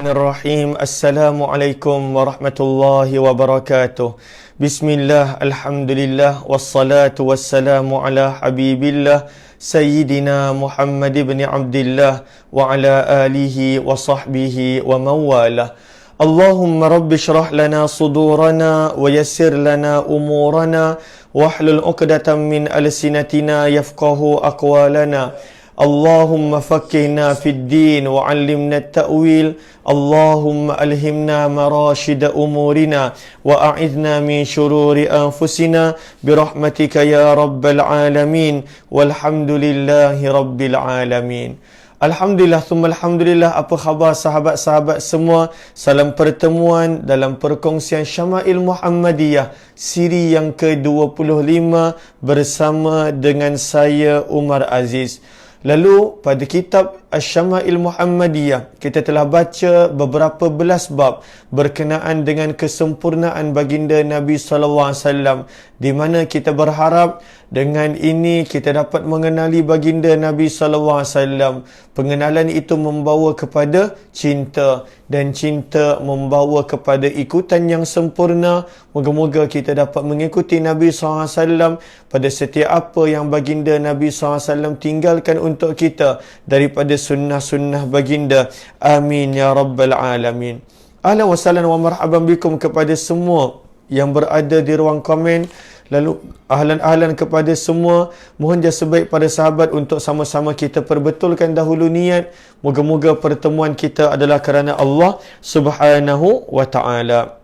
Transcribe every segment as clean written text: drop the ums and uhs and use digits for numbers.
Bismillahirrahmanirrahim. Assalamualaikum warahmatullahi wabarakatuh. Bismillah, alhamdulillah, wassalatu wassalamu ala habibillah Sayyidina Muhammad ibn Abdillah wa ala alihi wa sahbihi wa mawalah. Allahumma rabbi syrah lana sudurana wa yassir lana umurana wahlul uqdatan min alsinatina yafqahu aqwalana. Allahumma fakkihna fid din wa 'allimna at-ta'wil. Allahumma alhimna marashida umurina wa a'idna min shururi anfusina birahmatika ya rabbal alamin walhamdulillahi rabbil alamin. Alhamdulillah, thumma alhamdulillah. Apa khabar sahabat-sahabat semua? Salam pertemuan dalam perkongsian Syama'il Muhammadiyah siri yang ke-25 bersama dengan saya Umar Aziz. Lalu pada kitab Asy-Syama'il Muhammadiyah kita telah baca beberapa belas bab berkenaan dengan kesempurnaan baginda Nabi sallallahu alaihi wasallam, di mana kita berharap dengan ini kita dapat mengenali baginda Nabi sallallahu alaihi wasallam. Pengenalan itu membawa kepada cinta dan cinta membawa kepada ikutan yang sempurna. Moga-moga kita dapat mengikuti Nabi sallallahu alaihi wasallam pada setiap apa yang baginda Nabi sallallahu alaihi wasallam tinggalkan untuk kita daripada sunnah-sunnah baginda. Amin ya rabbal alamin. Ahlan wa sahlan wa marhaban bikum kepada semua yang berada di ruang komen. Lalu ahlan-ahlan kepada semua. Mohon jasa baik pada sahabat untuk sama-sama kita perbetulkan dahulu niat. Moga-moga pertemuan kita adalah kerana Allah Subhanahu wa ta'ala.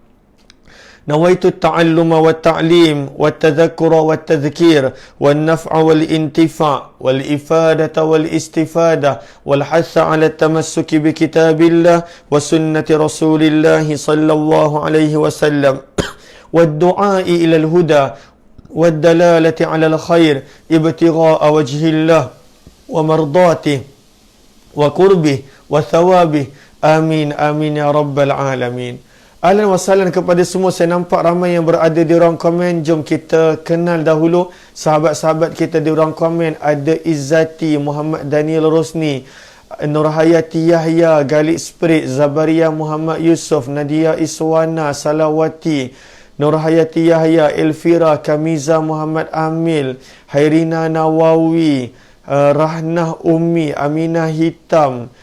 Nawaitu ta'alluma wa ta'lim wa tadhakkura wa tadhkir wa naf'a wal intifa' wal ifadata wal istifada wal hatha ala tamassuki bi kitabillah wa sunnati rasulillah sallallahu alaihi wasallam wa du'a'i ila al huda wa dalalati ala al khair ibtigha'a wajhillah wa mardatihi wa qurbih wa thawabih. Amin amin ya rabbal alamin. Ahlan wa sahlan kepada semua. Saya nampak ramai yang berada di ruang komen. Jom kita kenal dahulu sahabat-sahabat kita di ruang komen. Ada Izzati, Muhammad Daniel Rosni, Nurhayati Yahya, Galik Spirit, Zabaria Muhammad Yusuf, Nadia Iswana, Salawati, Nurhayati Yahya, Elvira, Kamiza Muhammad Amil, Hairina Nawawi, Rahnah Ummi, Aminah Hitam,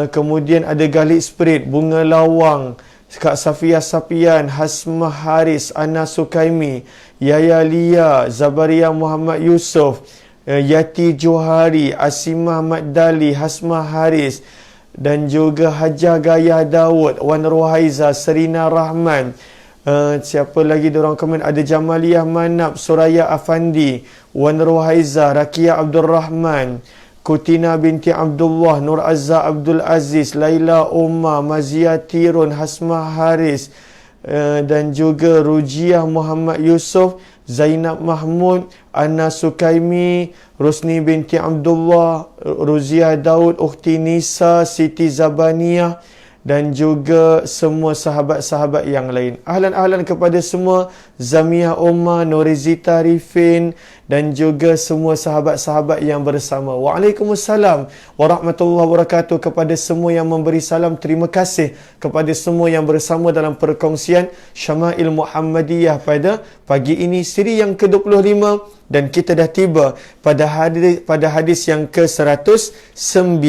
kemudian ada Galik Spirit, Bunga Lawang, Kak Safia Sapian, Hasmah Haris, Ana Sukaimi, Yaya Lia, Zabaria Muhammad Yusuf, Yati Johari, Asimah Maddali, Hasmah Haris, dan juga Hajah Gaya Daud, Wan Rohaiza, Serina Rahman. Siapa lagi di orang komen? Ada Jamaliah Manap, Suraya Afandi, Wan Rohaiza, Rakia Abdul Rahman, Kutina binti Abdullah, Nur Azza Abdul Aziz, Laila Umar, Mazia Tirun, Hasmah Haris, dan juga Rujiah Muhammad Yusuf, Zainab Mahmud, Ana Sukaimi, Rosni binti Abdullah, Ruziah Daud, Ukhti Nisa, Siti Zabaniyah, dan juga semua sahabat-sahabat yang lain. Ahlan-ahlan kepada semua. Zamiyah Umar, Norizita Rifin, dan juga semua sahabat-sahabat yang bersama. Waalaikumsalam warahmatullahi wabarakatuh kepada semua yang memberi salam. Terima kasih kepada semua yang bersama dalam perkongsian Syama'il Muhammadiyah pada pagi ini, siri yang ke-25, dan kita dah tiba pada hadis yang ke-109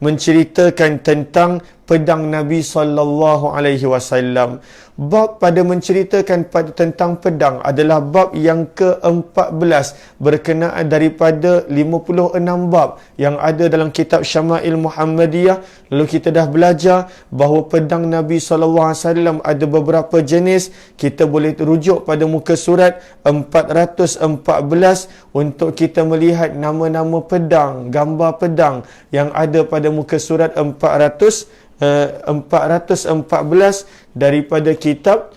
menceritakan tentang pedang Nabi sallallahu alaihi wasallam. Bab pada menceritakan tentang pedang adalah bab yang ke-14 berkenaan daripada 56 bab yang ada dalam kitab Syama'il Muhammadiyah. Lalu kita dah belajar bahawa pedang Nabi sallallahu alaihi wasallam ada beberapa jenis. Kita boleh rujuk pada muka surat 414 untuk kita melihat nama-nama pedang, gambar pedang yang ada pada muka surat 414 daripada kitab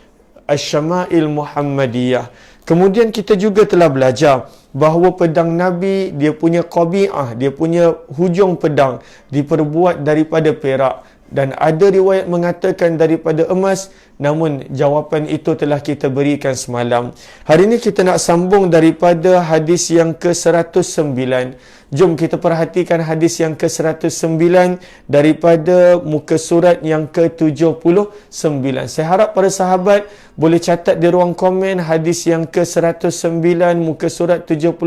Asy-Syama'il Muhammadiyah. Kemudian kita juga telah belajar bahawa pedang Nabi, dia punya qabi'ah, dia punya hujung pedang diperbuat daripada perak. Dan ada riwayat mengatakan daripada emas, namun jawapan itu telah kita berikan semalam. Hari ini kita nak sambung daripada hadis yang ke-109. Jom kita perhatikan hadis yang ke-109 daripada muka surat yang ke-79. Saya harap para sahabat boleh catat di ruang komen hadis yang ke-109 muka surat 79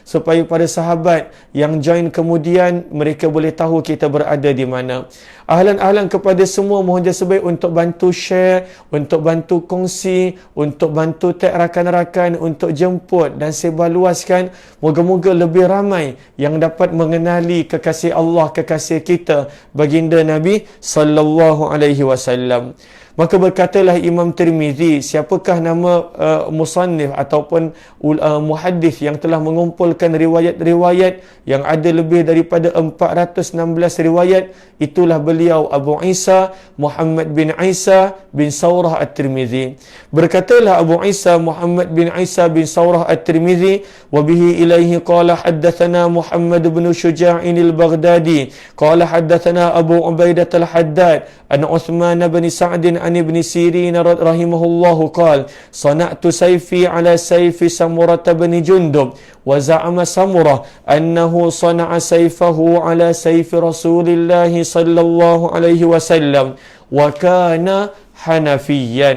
supaya para sahabat yang join kemudian mereka boleh tahu kita berada di mana. Ahlan-ahlan kepada semua, mohon jasa baik untuk bantu share, untuk bantu kongsi, untuk bantu tag rakan-rakan, untuk jemput dan sebarluaskan. Moga-moga lebih ramai yang dapat mengenali kekasih Allah, kekasih kita, baginda Nabi sallallahu alaihi wasallam. Maka berkatalah Imam Tirmizi, siapakah nama musannif ataupun muhaddis yang telah mengumpulkan riwayat-riwayat yang ada lebih daripada 416 riwayat, itulah beliau Abu Isa Muhammad bin Isa bin Saurah At-Tirmizi. Berkatalah Abu Isa Muhammad bin Isa bin Saurah At-Tirmizi, wa bihi ilaihi qala haddatsana Muhammad bin Syuja'in al-Baghdadi qala haddatsana Abu Ubaidah al-Haddad an Uthman bin Sa'd عن ابن سيرين رحمه الله قال صنعت سيفي على سيف سمرة بن جندب وزعم سمرة أنه صنع سيفه على سيف رسول الله صلى الله عليه وسلم وكان حنفيا.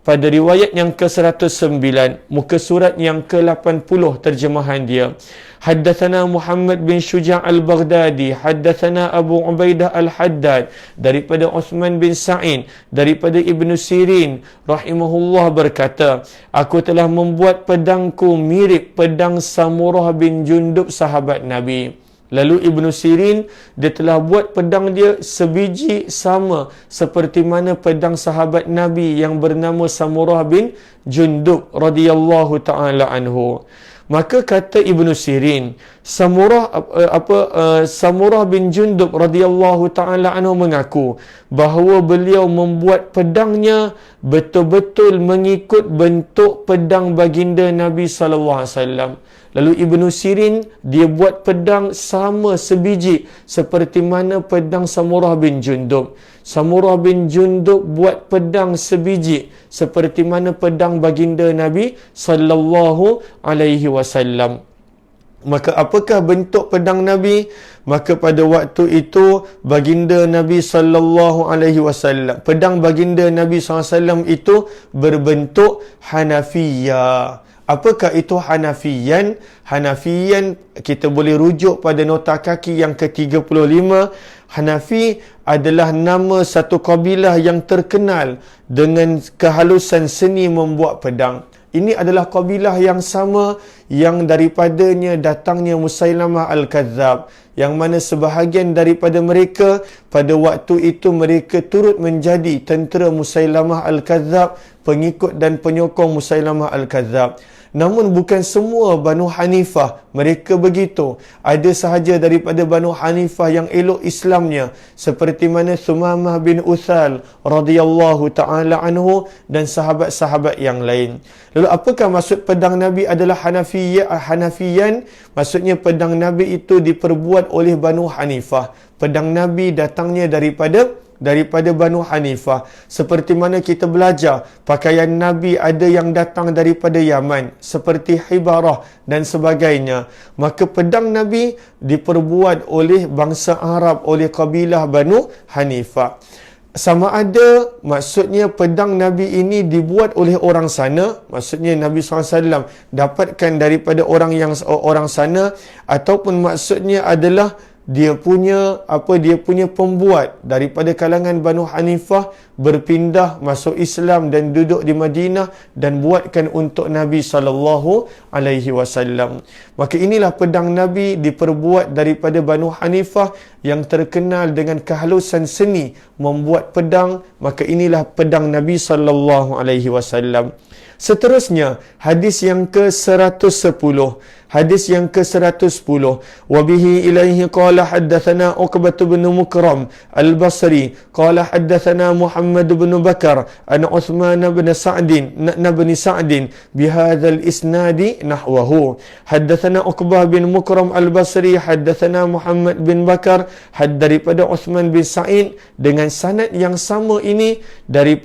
Pada riwayat yang ke-109, muka surat yang ke-80 terjemahan dia. Haddathana Muhammad bin Syuja' al-Baghdadi, haddathana Abu Ubaidah al-Haddad, daripada Uthman bin Sa'id, daripada Ibn Sirin, rahimahullah berkata, aku telah membuat pedangku mirip pedang Samurah bin Jundub sahabat Nabi. Lalu Ibn Sirin, dia telah buat pedang dia sebiji sama seperti mana pedang sahabat Nabi yang bernama Samurah bin Jundub radhiyallahu ta'ala anhu. Maka kata Ibn Sirin, Samurah bin Jundub radhiyallahu ta'ala anhu mengaku bahawa beliau membuat pedangnya betul-betul mengikut bentuk pedang baginda Nabi sallallahu alaihi wasallam. Lalu Ibn Sirin, dia buat pedang sama sebiji seperti mana pedang Samurah bin Jundub. Samurah bin Jundub buat pedang sebiji seperti mana pedang baginda Nabi sallallahu alaihi wasallam. Maka apakah bentuk pedang Nabi? Maka pada waktu itu baginda Nabi sallallahu alaihi wasallam, pedang baginda Nabi sallallahu alaihi wasallam itu berbentuk Hanafiyah. Apakah itu Hanafiyan? Hanafiyan kita boleh rujuk pada nota kaki yang ke-35. Hanafi adalah nama satu kabilah yang terkenal dengan kehalusan seni membuat pedang. Ini adalah kabilah yang sama yang daripadanya datangnya Musailamah Al-Kadzab, yang mana sebahagian daripada mereka pada waktu itu mereka turut menjadi tentera Musailamah Al-Kadzab, pengikut dan penyokong Musailamah Al-Kadzab. Namun bukan semua Banu Hanifah mereka begitu. Ada sahaja daripada Banu Hanifah yang elok Islamnya, seperti mana Thumamah bin Uthal radhiyallahu ta'ala anhu dan sahabat-sahabat yang lain. Lalu apakah maksud pedang Nabi adalah Hanafiyan? Maksudnya pedang Nabi itu diperbuat oleh Banu Hanifah. Pedang Nabi datangnya daripada Banu Hanifah. Seperti mana kita belajar, pakaian Nabi ada yang datang daripada Yaman, seperti Hibarah dan sebagainya. Maka pedang Nabi diperbuat oleh bangsa Arab, oleh kabilah Banu Hanifah. Sama ada maksudnya pedang Nabi ini dibuat oleh orang sana, maksudnya Nabi SAW dapatkan daripada orang sana, ataupun maksudnya adalah dia punya pembuat daripada kalangan Banu Hanifah berpindah masuk Islam dan duduk di Madinah dan buatkan untuk Nabi sallallahu alaihi wasallam. Maka inilah pedang Nabi diperbuat daripada Banu Hanifah yang terkenal dengan kehalusan seni membuat pedang. Maka inilah pedang Nabi sallallahu alaihi wasallam. Seterusnya, hadis yang ke-110. Hadis yang ke-110. Wa bihi ilaihi qala haddathana Uqbah bin Mukram al-Basri qala haddathana Muhammad bin Bakar an Uthman bin Sa'd bihadzal isnadi nahwahu. Haddathana Uqbah bin Mukram al-Basri haddathana Muhammad bin Bakar daripada Uthman bin Sa'id dengan sanad yang sama ini dari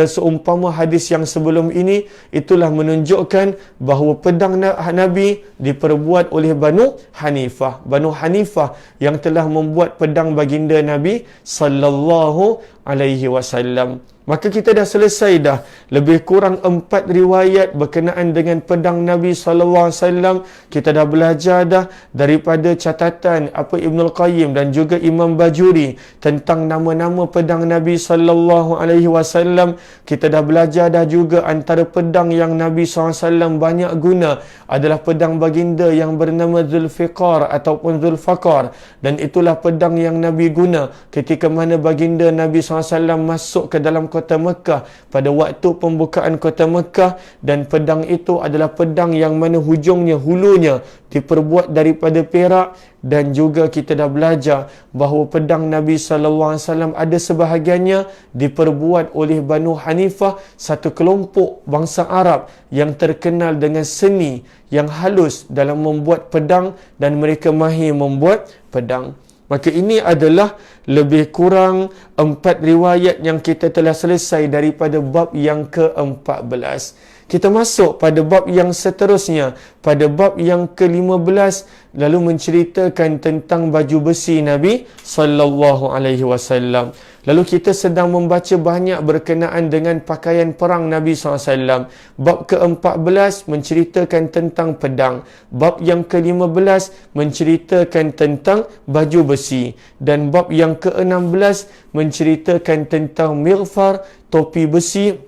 seumpama hadis yang sebelum ini. Itulah menunjukkan bahawa pedang Nabi diperbuat oleh Banu Hanifah. Banu Hanifah yang telah membuat pedang baginda Nabi sallallahu alaihi wasallam. Maka kita dah selesai dah lebih kurang 4 riwayat berkenaan dengan pedang Nabi sallallahu alaihi wasallam. Kita dah belajar dah daripada catatan Ibnul Qayyim dan juga Imam Bajuri tentang nama-nama pedang Nabi sallallahu alaihi wasallam. Kita dah belajar dah juga antara pedang yang Nabi sallallahu alaihi wasallam banyak guna adalah pedang baginda yang bernama Zulfiqar ataupun Zulfaqar, dan itulah pedang yang Nabi guna ketika mana baginda Nabi sallallahu alaihi wasallam masuk ke dalam kota Mekah pada waktu pembukaan kota Mekah, dan pedang itu adalah pedang yang mana hulunya diperbuat daripada perak. Dan juga kita dah belajar bahawa pedang Nabi sallallahu alaihi wasallam ada sebahagiannya diperbuat oleh Banu Hanifah, satu kelompok bangsa Arab yang terkenal dengan seni yang halus dalam membuat pedang, dan mereka mahir membuat pedang. Maka ini adalah lebih kurang 4 riwayat yang kita telah selesai daripada bab yang ke-14. Kita masuk pada bab yang seterusnya, pada bab yang ke-15, lalu menceritakan tentang baju besi Nabi sallallahu alaihi wasallam. Lalu kita sedang membaca banyak berkenaan dengan pakaian perang Nabi SAW. Bab ke-14 menceritakan tentang pedang. Bab yang ke-15 menceritakan tentang baju besi. Dan bab yang ke-16 menceritakan tentang mighfar, topi besi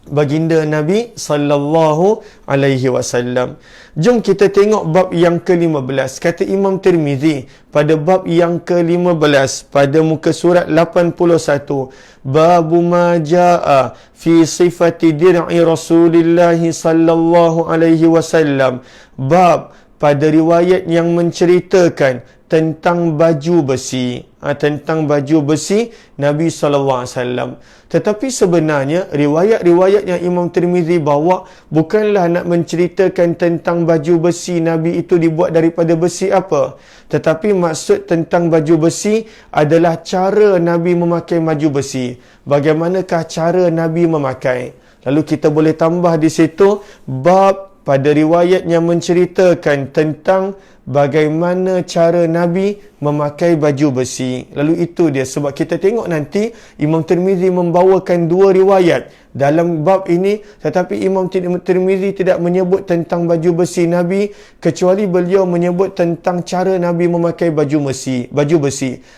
baginda Nabi sallallahu alaihi wasallam. Jom kita tengok bab yang ke-15. Kata Imam Tirmizi pada bab yang ke-15 pada muka surat 81, babu ma jaa fi sifati dir'i Rasulillah sallallahu alaihi wasallam. Bab pada riwayat yang menceritakan tentang baju besi, tentang baju besi Nabi SAW. Tetapi sebenarnya riwayat-riwayat yang Imam Tirmizi bawa bukanlah nak menceritakan tentang baju besi Nabi itu dibuat daripada besi apa. Tetapi maksud tentang baju besi adalah cara Nabi memakai baju besi. Bagaimanakah cara Nabi memakai. Lalu kita boleh tambah di situ bab pada riwayat yang menceritakan tentang bagaimana cara Nabi memakai baju besi. Lalu itu dia, sebab kita tengok nanti Imam Tirmizi membawakan 2 riwayat dalam bab ini, tetapi Imam Tirmizi tidak menyebut tentang baju besi Nabi, kecuali beliau menyebut tentang cara Nabi memakai baju besi.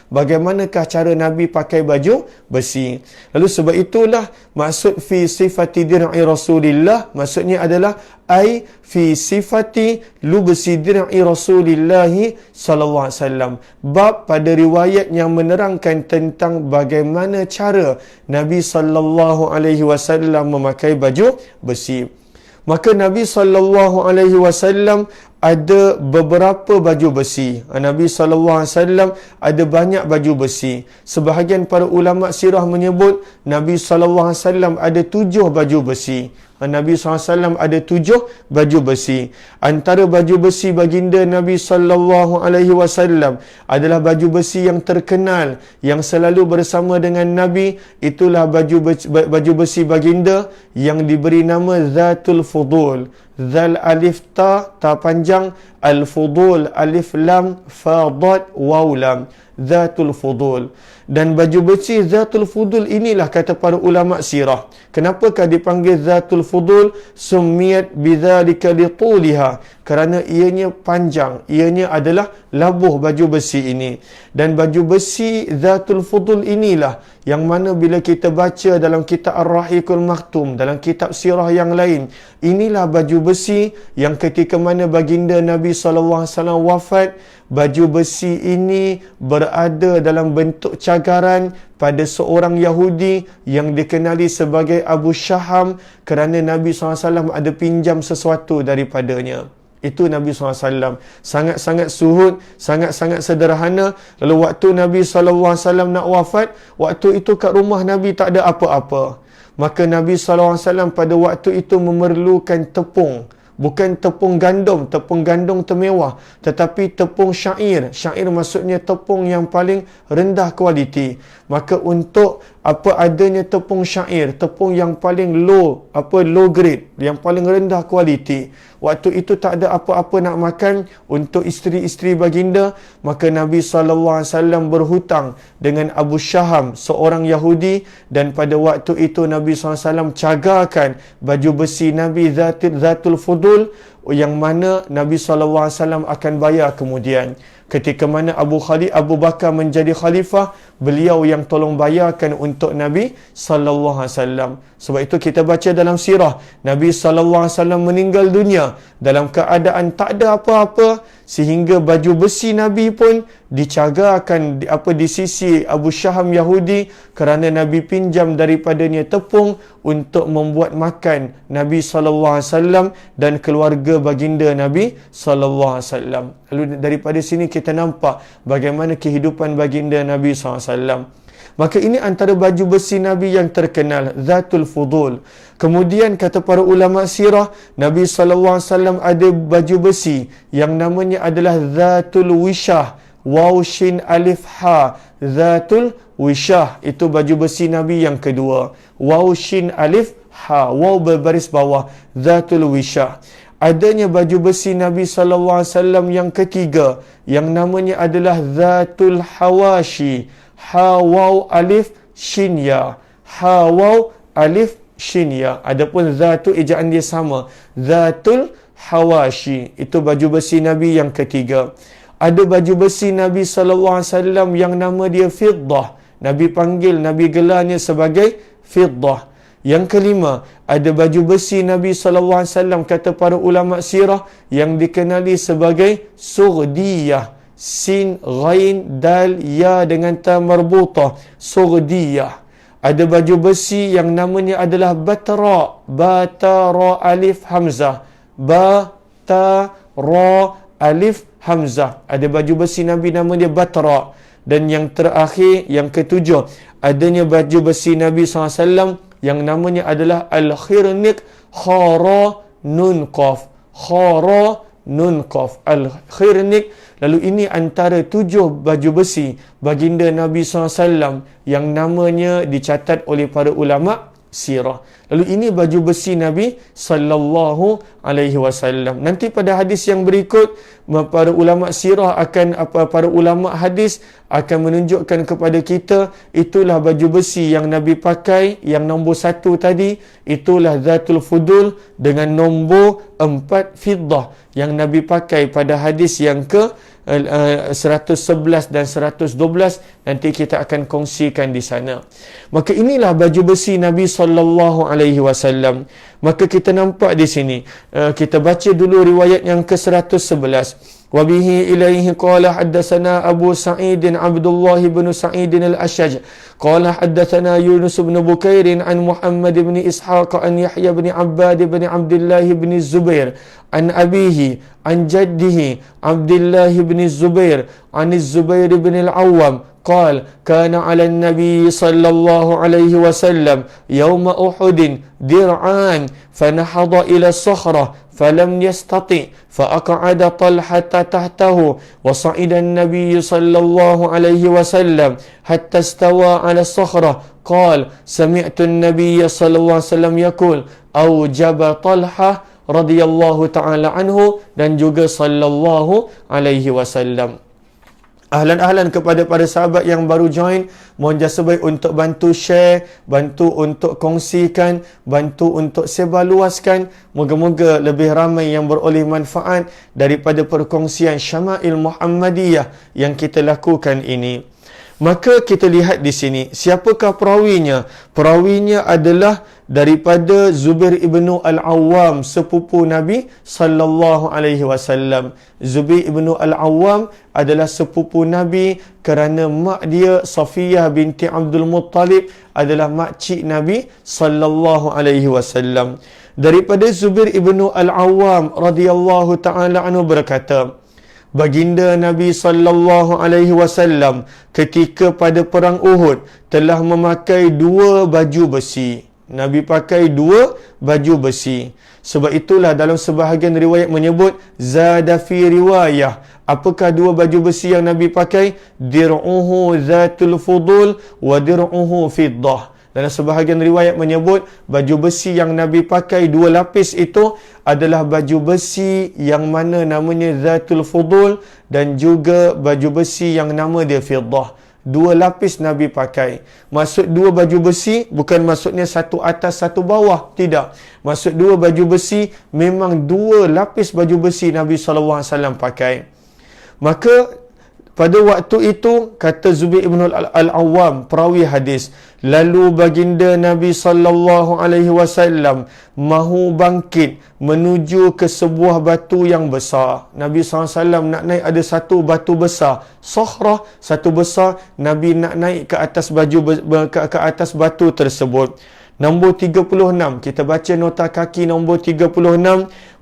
Bagaimanakah cara Nabi pakai baju besi. Lalu sebab itulah maksud fi sifati dir'i Rasulillah, maksudnya adalah ai fi sifati lubsi dir'i Rasulillah sallallahu alaihi wasallam. Bab pada riwayat yang menerangkan tentang bagaimana cara Nabi sallallahu alaihi wasallam memakai baju besi. Maka Nabi sallallahu alaihi wasallam ada beberapa baju besi. Nabi sallallahu alaihi wasallam ada banyak baju besi. Sebahagian para ulama sirah menyebut Nabi sallallahu alaihi wasallam ada 7 baju besi. Nabi SAW ada 7 baju besi. Antara baju besi baginda Nabi SAW adalah baju besi yang terkenal, yang selalu bersama dengan Nabi. Itulah baju besi baginda yang diberi nama Zatul Fudul. Zal alif ta panjang, al fudul alif lam fa dad waw lam. Zatul Fudul. Dan baju besi Zatul Fudul inilah kata para ulama sirah, kenapakah dipanggil Zatul Fudul? Summiyat bidzalika lituliha, kerana ianya panjang, ianya adalah labuh baju besi ini. Dan baju besi Zatul Fudul inilah yang mana bila kita baca dalam kitab Ar-Rahiqul Maktum, dalam kitab sirah yang lain, inilah baju besi yang ketika mana baginda Nabi SAW wafat, baju besi ini berada dalam bentuk cagaran pada seorang Yahudi yang dikenali sebagai Abu Syaham, kerana Nabi SAW ada pinjam sesuatu daripadanya. Itu Nabi SAW. Sangat-sangat suhud, sangat-sangat sederhana. Lalu waktu Nabi SAW nak wafat, waktu itu kat rumah Nabi tak ada apa-apa. Maka Nabi SAW pada waktu itu memerlukan tepung. Bukan tepung gandum termewah, tetapi tepung syair. Syair maksudnya tepung yang paling rendah kualiti. Maka untuk adanya tepung syair, tepung yang paling low grade, yang paling rendah kualiti. waktu itu tak ada apa-apa nak makan untuk isteri-isteri baginda, maka Nabi SAW berhutang dengan Abu Syaham, seorang Yahudi, dan pada waktu itu Nabi SAW cagarkan baju besi Nabi Zatul Fudul, yang mana Nabi SAW akan bayar kemudian. Ketika mana Abu Bakar menjadi khalifah, beliau yang tolong bayarkan untuk Nabi SAW. Sebab itu kita baca dalam sirah, Nabi SAW meninggal dunia dalam keadaan tak ada apa-apa, sehingga baju besi Nabi pun dicagarkan di sisi Abu Syaham Yahudi, kerana Nabi pinjam daripadanya tepung untuk membuat makan Nabi SAW dan keluarga baginda Nabi SAW. Lalu daripada sini kita nampak bagaimana kehidupan baginda Nabi SAW. Maka ini antara baju besi Nabi yang terkenal, Zatul Fudul. Kemudian kata para ulama sirah, Nabi SAW ada baju besi yang namanya adalah Zatul Wishah, Waw Shin Alif Ha, Zatul Wishah. Itu baju besi Nabi yang kedua. Waw Shin Alif Ha, Waw berbaris bawah, Zatul Wishah. Adanya baju besi Nabi SAW yang ketiga, yang namanya adalah Zatul Hawashi, Ha Waw Alif Shin Ya, Ha Waw Alif Shin Ya. Adapun Zatu ejaan dia sama, Zatul Hawashi. Itu baju besi Nabi yang ketiga. Ada baju besi Nabi SAW yang nama dia Fiddah. Nabi panggil, Nabi gelarnya sebagai Fiddah. Yang kelima, ada baju besi Nabi SAW, kata para ulama sirah, yang dikenali sebagai Sughdiyah. Sin, Ghain, Dal, Ya dengan Ta marbutah, Sughdiyah. Ada baju besi yang namanya adalah Batra, Batara Alif Hamzah, Batara Alif Hamzah. Ada baju besi Nabi nama dia Batra. Dan yang terakhir, yang ketujuh, adanya baju besi Nabi SAW yang namanya adalah Al-Khirniq, Khara Nun Qaf, Khara Nun Qaf, Al-Khirniq. Lalu ini antara 7 baju besi baginda Nabi SAW yang namanya dicatat oleh para ulama sirah. Lalu ini baju besi Nabi SAW. Nanti pada hadis yang berikut, para ulama sirah para ulama hadis akan menunjukkan kepada kita, itulah baju besi yang Nabi pakai, yang nombor 1 tadi, itulah Zatul Fudul, dengan nombor 4 Fiddah yang Nabi pakai pada hadis yang ke 111 dan 112. Nanti kita akan kongsikan di sana. Maka inilah baju besi Nabi SAW. Maka kita nampak di sini, kita baca dulu riwayat yang ke 111. Wabihi ilaihi qala haddatsana Abu Sa'id Abdullah bin Sa'id al-Ashaj qala haddatsana Yunus bin Bukair an Muhammad bin Ishaq an Yahya bin Abbad bin Abdullah bin Zubair an abihi an jaddihi Abdullah bin Zubair an Zubair bin al-Awwam قال كان على النبي صلى الله عليه وسلم يوم أحد درعان فنحض إلى الصخرة فلم يستطع فأقعد طلحة تحته وصعد النبي صلى الله عليه وسلم حتى استوى على الصخرة قال سمعت النبي صلى الله عليه وسلم يقول أوجب طلحة رضي الله تعالى عنه dan juga sallallahu alaihi wasallam. Ahlan-ahlan kepada para sahabat yang baru join, mohon jasa baik untuk bantu share, bantu untuk kongsikan, bantu untuk sebarluaskan. Moga-moga lebih ramai yang beroleh manfaat daripada perkongsian Syama'il Muhammadiyah yang kita lakukan ini. Maka kita lihat di sini, siapakah perawinya? Perawinya adalah daripada Zubair ibnu Al-Awwam, sepupu Nabi sallallahu alaihi wasallam. Zubair ibnu Al-Awwam adalah sepupu Nabi kerana mak dia Safiyah binti Abdul Muttalib adalah makcik Nabi sallallahu alaihi wasallam. Daripada Zubair ibnu Al-Awwam radhiyallahu taala anhu berkata, baginda Nabi sallallahu alaihi wasallam ketika pada perang Uhud telah memakai 2 baju besi. Nabi pakai 2 baju besi. Sebab itulah dalam sebahagian riwayat menyebut zada fi riwayah. Apakah 2 baju besi yang Nabi pakai? Dir'uhu zatul fudul wa dir'uhu fiddah. Dalam sebahagian riwayat menyebut baju besi yang Nabi pakai 2 lapis itu adalah baju besi yang mana namanya Zatul Fudul dan juga baju besi yang nama dia Fiddah. 2 lapis Nabi pakai. Maksud 2 baju besi bukan maksudnya satu atas satu bawah, tidak. Maksud 2 baju besi memang 2 lapis baju besi Nabi SAW pakai. Maka pada waktu itu, kata Zubair ibn al-Awwam, perawi hadis, lalu baginda Nabi SAW mahu bangkit menuju ke sebuah batu yang besar. Nabi SAW nak naik, ada satu batu besar, Sakhrah, satu besar. Nabi nak naik ke atas ke atas batu tersebut. Nombor 36, kita baca nota kaki nombor 36.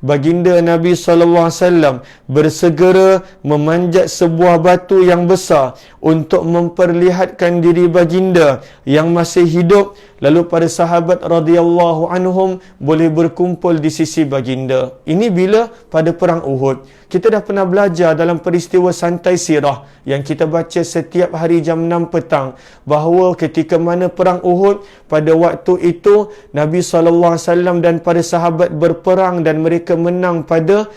Baginda Nabi SAW bersegera memanjat sebuah batu yang besar untuk memperlihatkan diri baginda yang masih hidup. Lalu para sahabat radhiyallahu anhum boleh berkumpul di sisi baginda. Ini bila pada perang Uhud. Kita dah pernah belajar dalam peristiwa santai sirah yang kita baca setiap hari jam 6 petang, bahawa ketika mana perang Uhud, pada waktu itu Nabi SAW dan para sahabat berperang dan mereka menang pada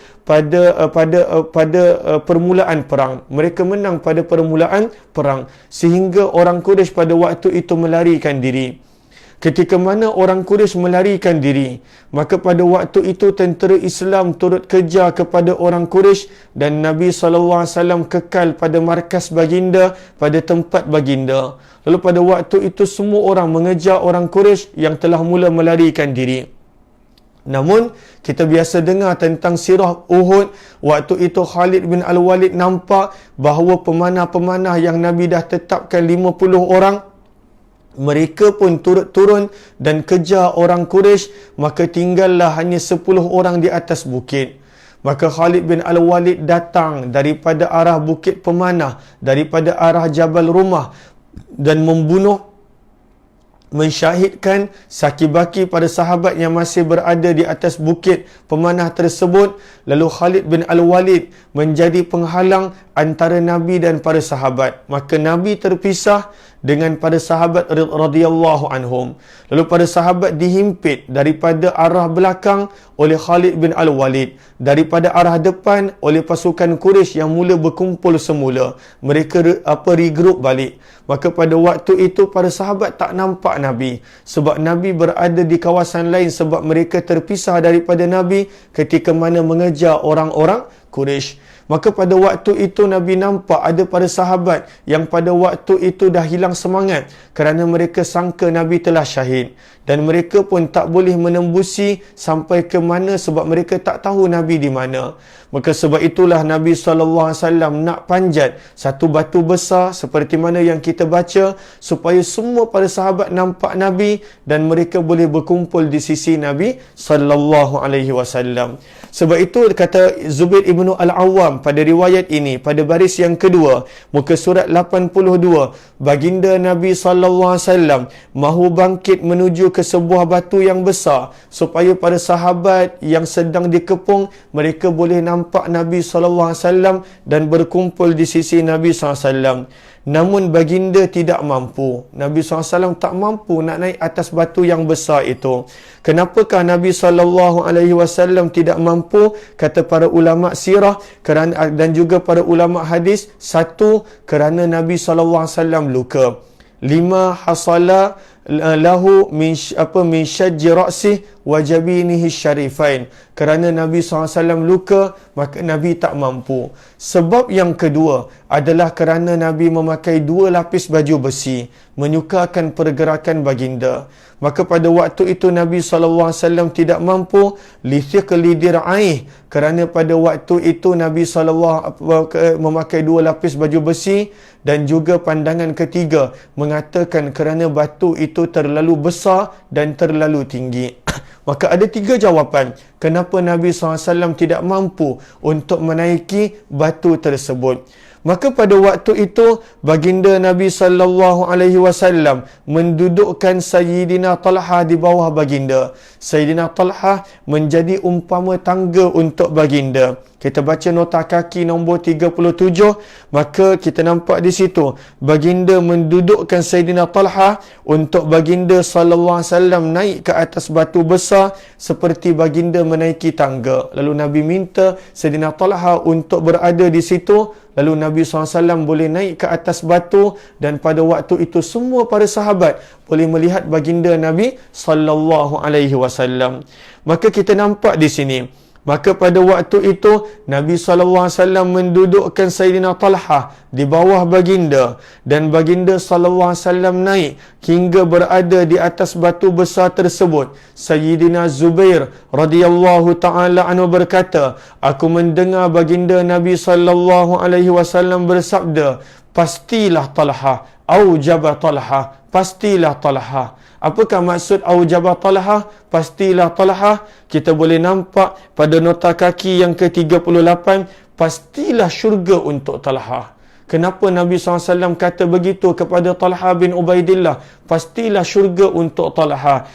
permulaan perang. Mereka menang pada permulaan perang sehingga orang Quraisy pada waktu itu melarikan diri. Ketika mana orang Quraisy melarikan diri, maka pada waktu itu tentera Islam turut kejar kepada orang Quraisy dan Nabi SAW kekal pada markas baginda, pada tempat baginda. Lalu pada waktu itu semua orang mengejar orang Quraisy yang telah mula melarikan diri. Namun, kita biasa dengar tentang sirah Uhud. Waktu itu Khalid bin Al-Walid nampak bahawa pemanah-pemanah yang Nabi dah tetapkan 50 orang, mereka pun turut turun dan kejar orang Quraisy, maka tinggallah hanya 10 orang di atas bukit. Maka Khalid bin Al-Walid datang daripada arah bukit pemanah, daripada arah Jabal Rumah, dan membunuh, mensyahidkan saki-baki pada sahabat yang masih berada di atas bukit pemanah tersebut. Lalu Khalid bin Al-Walid menjadi penghalang antara Nabi dan para sahabat. Maka Nabi terpisah dengan para sahabat radhiyallahu anhum. Lalu para sahabat dihimpit daripada arah belakang oleh Khalid bin Al-Walid, daripada arah depan oleh pasukan Quraisy yang mula berkumpul semula. Mereka regroup balik. Maka pada waktu itu para sahabat tak nampak Nabi, sebab Nabi berada di kawasan lain, sebab mereka terpisah daripada Nabi ketika mana mengejar orang-orang Quraisy. Maka pada waktu itu Nabi nampak ada para sahabat yang pada waktu itu dah hilang semangat kerana mereka sangka Nabi telah syahid. Dan mereka pun tak boleh menembusi sampai ke mana sebab mereka tak tahu Nabi di mana. Maka sebab itulah Nabi SAW nak panjat satu batu besar seperti mana yang kita baca, supaya semua para sahabat nampak Nabi dan mereka boleh berkumpul di sisi Nabi SAW. Sebab itu kata Zubair ibn al-Awwam pada riwayat ini, pada baris yang kedua, muka surat 82, baginda Nabi SAW mahu bangkit menuju ke sebuah batu yang besar supaya para sahabat yang sedang dikepung, mereka boleh nampak Nabi SAW dan berkumpul di sisi Nabi SAW. Namun baginda tidak mampu. Nabi SAW tak mampu nak naik atas batu yang besar itu. Kenapakah Nabi SAW tidak mampu? Kata para ulama sirah dan juga para ulama hadis, satu, kerana Nabi SAW luka. 5, hasala lahu min syajji ra'sih wa jabinihi syarifain. Kerana Nabi SAW luka, maka Nabi tak mampu. Sebab yang kedua adalah kerana Nabi memakai 2 lapis baju besi, menyukarkan pergerakan baginda. Maka pada waktu itu Nabi SAW tidak mampu, lithiqli dir'aih, kerana pada waktu itu Nabi SAW memakai 2 lapis baju besi. Dan juga pandangan ketiga mengatakan kerana batu itu terlalu besar dan terlalu tinggi. Maka ada 3 jawapan kenapa Nabi SAW tidak mampu untuk menaiki batu tersebut. Maka pada waktu itu baginda Nabi SAW mendudukkan Sayyidina Talha di bawah baginda. Sayyidina Talha menjadi umpama tangga untuk baginda. kita baca nota kaki nombor 37, maka kita nampak di situ baginda mendudukkan Sayyidina Talha untuk baginda sallallahu alaihi wasallam naik ke atas batu besar seperti baginda menaiki tangga. Lalu Nabi minta Sayyidina Talha untuk berada di situ. Lalu Nabi SAW boleh naik ke atas batu, dan pada waktu itu semua para sahabat boleh melihat baginda Nabi SAW. Maka kita nampak di sini, maka pada waktu itu Nabi SAW mendudukkan Sayyidina Talha di bawah baginda, dan baginda SAW naik hingga berada di atas batu besar tersebut. Sayyidina Zubair radhiyallahu ta'ala anhu berkata, aku mendengar baginda Nabi SAW bersabda, pastilah Talha, aujaba Talha, pastilah Talha. Apakah maksud aujaba Talha, pastilah Talha? Kita boleh nampak pada nota kaki yang ke-38, pastilah syurga untuk Talha. Kenapa Nabi SAW kata begitu kepada Talha bin Ubaidillah? Pastilah syurga untuk Talha.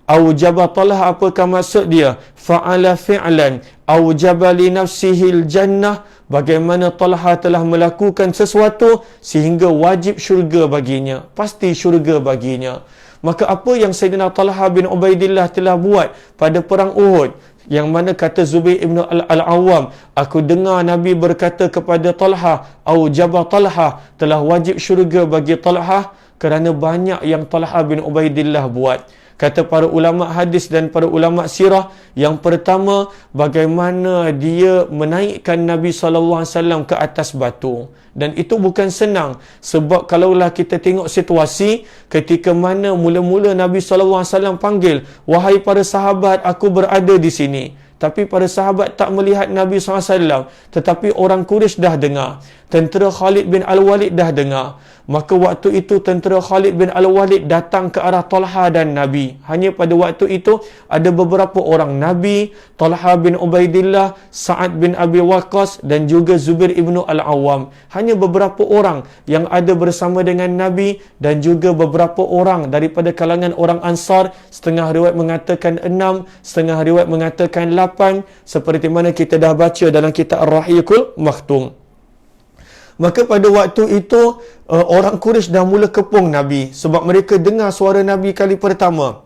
Aujaba Talha, apakah maksud dia? Fa'ala fi'lan aujaba li nafsihil jannah. Bagaimana Talha telah melakukan sesuatu sehingga wajib syurga baginya, pasti syurga baginya. Maka apa yang Sayyidina Talha bin Ubaidillah telah buat pada perang Uhud, yang mana kata Zubair ibn al-Awwam, aku dengar Nabi berkata kepada Talha, aujaba Talha, telah wajib syurga bagi Talha, kerana banyak yang Talha bin Ubaidillah buat. Kata para ulama hadis dan para ulama sirah, yang pertama, bagaimana dia menaikkan Nabi SAW ke atas batu. Dan itu bukan senang, sebab kalaulah kita tengok situasi ketika mana mula-mula Nabi SAW panggil, wahai para sahabat, aku berada di sini. Tapi para sahabat tak melihat Nabi SAW, tetapi orang Quraisy dah dengar, tentera Khalid bin Al-Walid dah dengar. Maka waktu itu tentera Khalid bin Al-Walid datang ke arah Talha dan Nabi. Hanya pada waktu itu ada beberapa orang, Nabi, Talha bin Ubaidillah, Sa'ad bin Abi Waqqas dan juga Zubair ibn Al-Awwam. Hanya beberapa orang yang ada bersama dengan Nabi, dan juga beberapa orang daripada kalangan orang Ansar. Setengah riwayat mengatakan 6, setengah riwayat mengatakan 8, seperti mana kita dah baca dalam kitab Ar-Rahiqul Makhtum. Maka pada waktu itu orang Quraisy dah mula kepung Nabi, sebab mereka dengar suara Nabi kali pertama.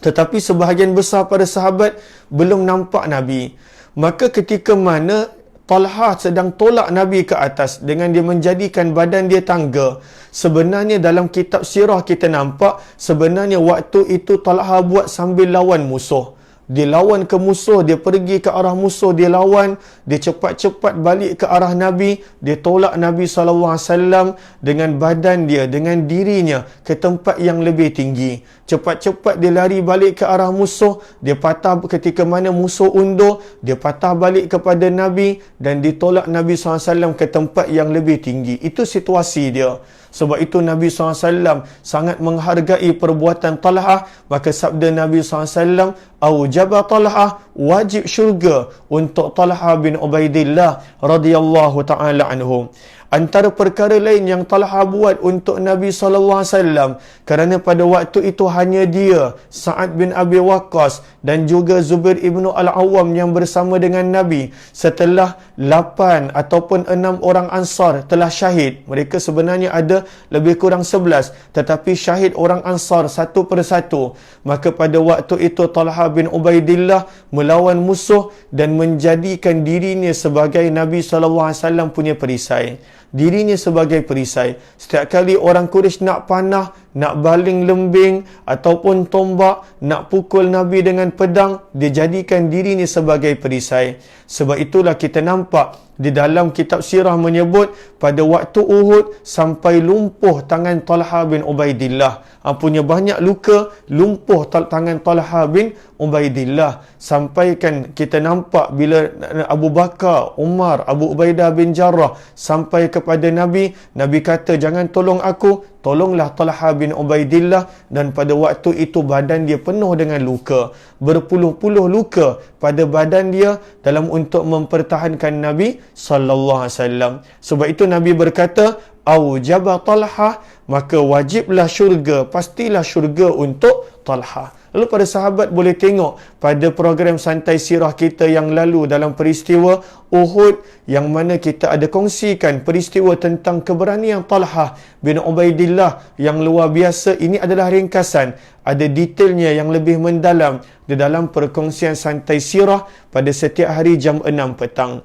Tetapi sebahagian besar pada sahabat belum nampak Nabi. Maka ketika mana Talha sedang tolak Nabi ke atas dengan dia menjadikan badan dia tangga, sebenarnya dalam kitab sirah kita nampak sebenarnya waktu itu Talha buat sambil lawan musuh. Dia lawan ke musuh, dia pergi ke arah musuh, dia lawan, dia cepat-cepat balik ke arah Nabi, dia tolak Nabi SAW dengan badan dia, dengan dirinya ke tempat yang lebih tinggi. Cepat-cepat dia lari balik ke arah musuh, dia patah ketika mana musuh undur, dia patah balik kepada Nabi dan ditolak Nabi SAW ke tempat yang lebih tinggi. Itu situasi dia. Sebab itu Nabi SAW sangat menghargai perbuatan Talha. Maka sabda Nabi SAW, aujaba Talha, wajib syurga untuk Talha bin Ubaidillah radhiyallahu ta'ala anhu. Antara perkara lain yang Talha buat untuk Nabi SAW, kerana pada waktu itu hanya dia, Sa'ad bin Abi Waqqas dan juga Zubair ibn Al-Awwam yang bersama dengan Nabi. Setelah 8 ataupun 6 orang Ansar telah syahid, mereka sebenarnya ada lebih kurang 11, tetapi syahid orang Ansar satu persatu. Maka pada waktu itu Talha bin Ubaidillah melawan musuh dan menjadikan dirinya sebagai Nabi SAW punya perisai. Dirinya sebagai perisai. Setiap kali orang Quraisy nak panah, nak baling lembing ataupun tombak, nak pukul Nabi dengan pedang, dia jadikan dirinya sebagai perisai. Sebab itulah kita nampak di dalam kitab sirah menyebut pada waktu Uhud sampai lumpuh tangan Talha bin Ubaidillah. Punya banyak luka, lumpuh tangan Talha bin Ubaidillah. Sampaikan kita nampak bila Abu Bakar, Umar, Abu Ubaidah bin Jarrah sampai kepada Nabi, Nabi kata, jangan tolong aku, tolonglah Talha bin Ubaidillah. Dan pada waktu itu badan dia penuh dengan luka, berpuluh-puluh luka pada badan dia dalam untuk mempertahankan Nabi sallallahu alaihi wasallam. Sebab itu Nabi berkata, aujaba Talha, maka wajiblah syurga, pastilah syurga untuk Talha. Lalu para sahabat boleh tengok pada program Santai Sirah kita yang lalu dalam peristiwa Uhud, yang mana kita ada kongsikan peristiwa tentang keberanian Talhah bin Ubaidillah yang luar biasa. Ini adalah ringkasan, ada detailnya yang lebih mendalam di dalam perkongsian Santai Sirah pada setiap hari jam 6 petang.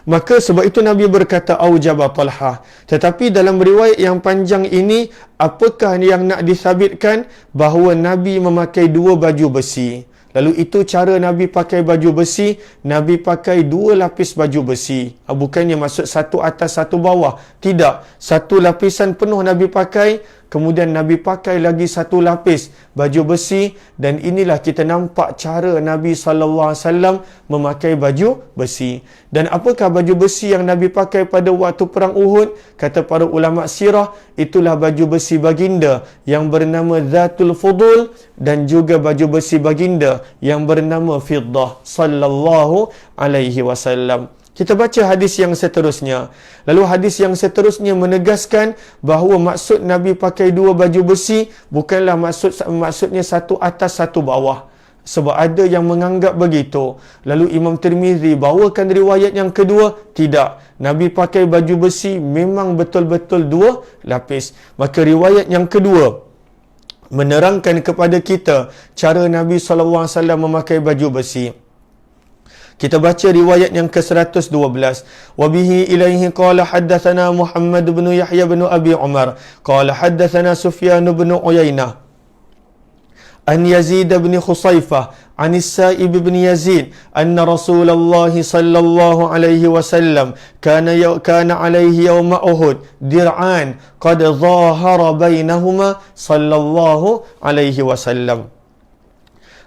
Maka sebab itu Nabi berkata aujaba Talhah. Tetapi dalam riwayat yang panjang ini, apakah yang nak disabitkan? Bahawa Nabi memakai 2 baju besi. Lalu itu cara Nabi pakai baju besi. Nabi pakai 2 lapis baju besi. Bukannya maksud satu atas satu bawah. Tidak. Satu lapisan penuh Nabi pakai. Kemudian Nabi pakai lagi 1 lapis baju besi. Dan inilah kita nampak cara Nabi SAW memakai baju besi. Dan apakah baju besi yang Nabi pakai pada waktu perang Uhud? Kata para ulama sirah, itulah baju besi baginda yang bernama Zatul Fudul, dan juga baju besi baginda yang bernama Fiddah sallallahu alaihi wasallam. Kita baca hadis yang seterusnya. Lalu hadis yang seterusnya menegaskan bahawa maksud Nabi pakai 2 baju besi bukanlah maksudnya satu atas satu bawah. Sebab ada yang menganggap begitu. Lalu Imam Tirmizi bawakan riwayat yang kedua. Tidak. Nabi pakai baju besi memang betul-betul 2 lapis. Maka riwayat yang kedua menerangkan kepada kita cara Nabi SAW memakai baju besi. Kita baca riwayat yang ke-112. Wa bihi ilaihi qala haddatsana Muhammad bin Yahya bin Abi Umar qala haddatsana Sufyan bin Uyainah an Yazid bin Khusaifah an Sa'ib bin Yazid anna Rasulullah sallallahu alaihi wasallam kana alaihi yawm Uhud dir'an qad dhahara bainahuma sallallahu alaihi wasallam.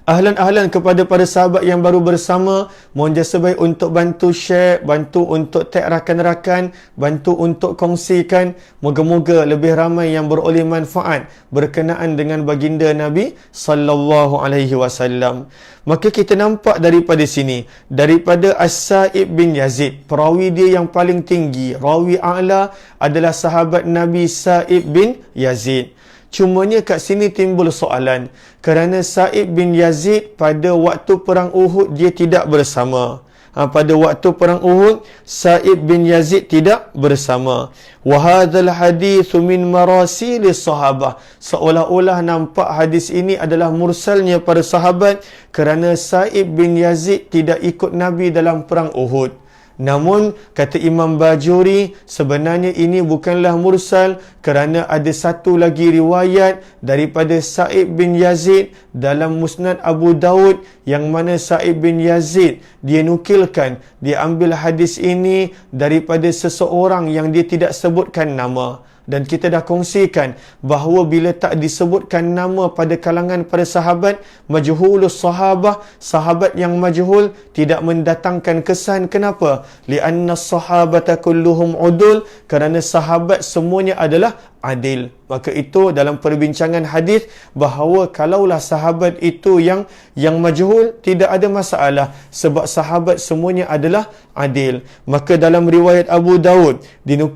Ahlan-ahlan kepada para sahabat yang baru bersama, mohon jasa baik untuk bantu share, bantu untuk tag rakan-rakan, bantu untuk kongsikan. Moga-moga lebih ramai yang beroleh manfaat berkenaan dengan baginda Nabi sallallahu alaihi wasallam. Maka kita nampak daripada sini, daripada As-Sa'ib bin Yazid, perawi dia yang paling tinggi, rawi a'la adalah sahabat Nabi Sa'ib bin Yazid. Cumanya kat sini timbul soalan, kerana Sa'ib bin Yazid pada waktu perang Uhud dia tidak bersama. Pada waktu perang Uhud Sa'ib bin Yazid tidak bersama. Wa hadzal haditsu min marasilis sahabah. Seolah-olah nampak hadis ini adalah mursalnya para sahabat, kerana Sa'ib bin Yazid tidak ikut Nabi dalam perang Uhud. Namun, kata Imam Bajuri, sebenarnya ini bukanlah mursal, kerana ada satu lagi riwayat daripada Sa'ib bin Yazid dalam Musnad Abu Daud, yang mana Sa'ib bin Yazid dia nukilkan, dia ambil hadis ini daripada seseorang yang dia tidak sebutkan nama. Dan kita dah kongsikan bahawa bila tak disebutkan nama pada kalangan para sahabat, majhulus sahabah, sahabat yang majhul tidak mendatangkan kesan. Kenapa? Li'anna sahabata kulluhum udul, kerana sahabat semuanya adalah adil. Maka itu dalam perbincangan hadis bahawa kalaulah sahabat itu yang majhul, tidak ada masalah, sebab sahabat semuanya adalah adil. Maka dalam riwayat Abu Daud,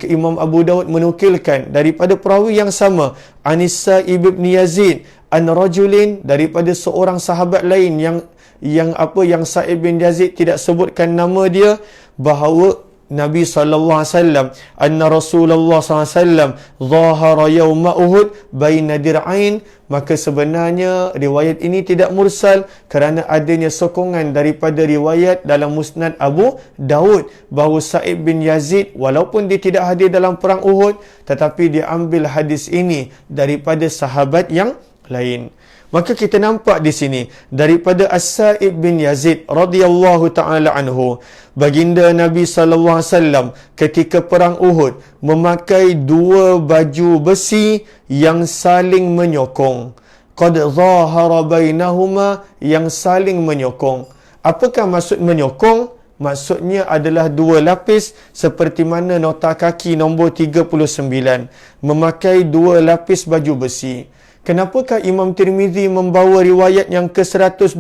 Imam Abu Daud menukilkan daripada perawi yang sama, Anissa ibn Yazid an rajulin, daripada seorang sahabat lain yang Sa'ib bin Yazid tidak sebutkan nama dia, bahawa Nabi SAW, anna Rasulullah SAW zahara yawma Uhud baina dir'ain. Maka sebenarnya riwayat ini tidak mursal, kerana adanya sokongan daripada riwayat dalam Musnad Abu Daud bahawa Sa'ib bin Yazid walaupun dia tidak hadir dalam perang Uhud, tetapi dia ambil hadis ini daripada sahabat yang lain. Maka kita nampak di sini daripada As-Sa'ib bin Yazid radhiyallahu taala anhu, baginda Nabi sallallahu alaihi wasallam ketika perang Uhud memakai 2 baju besi yang saling menyokong. Qad zahara bainahuma, yang saling menyokong. Apakah maksud menyokong? Maksudnya adalah 2 lapis, seperti mana nota kaki nombor 39, memakai 2 lapis baju besi. Kenapakah Imam Tirmizi membawa riwayat yang ke-112?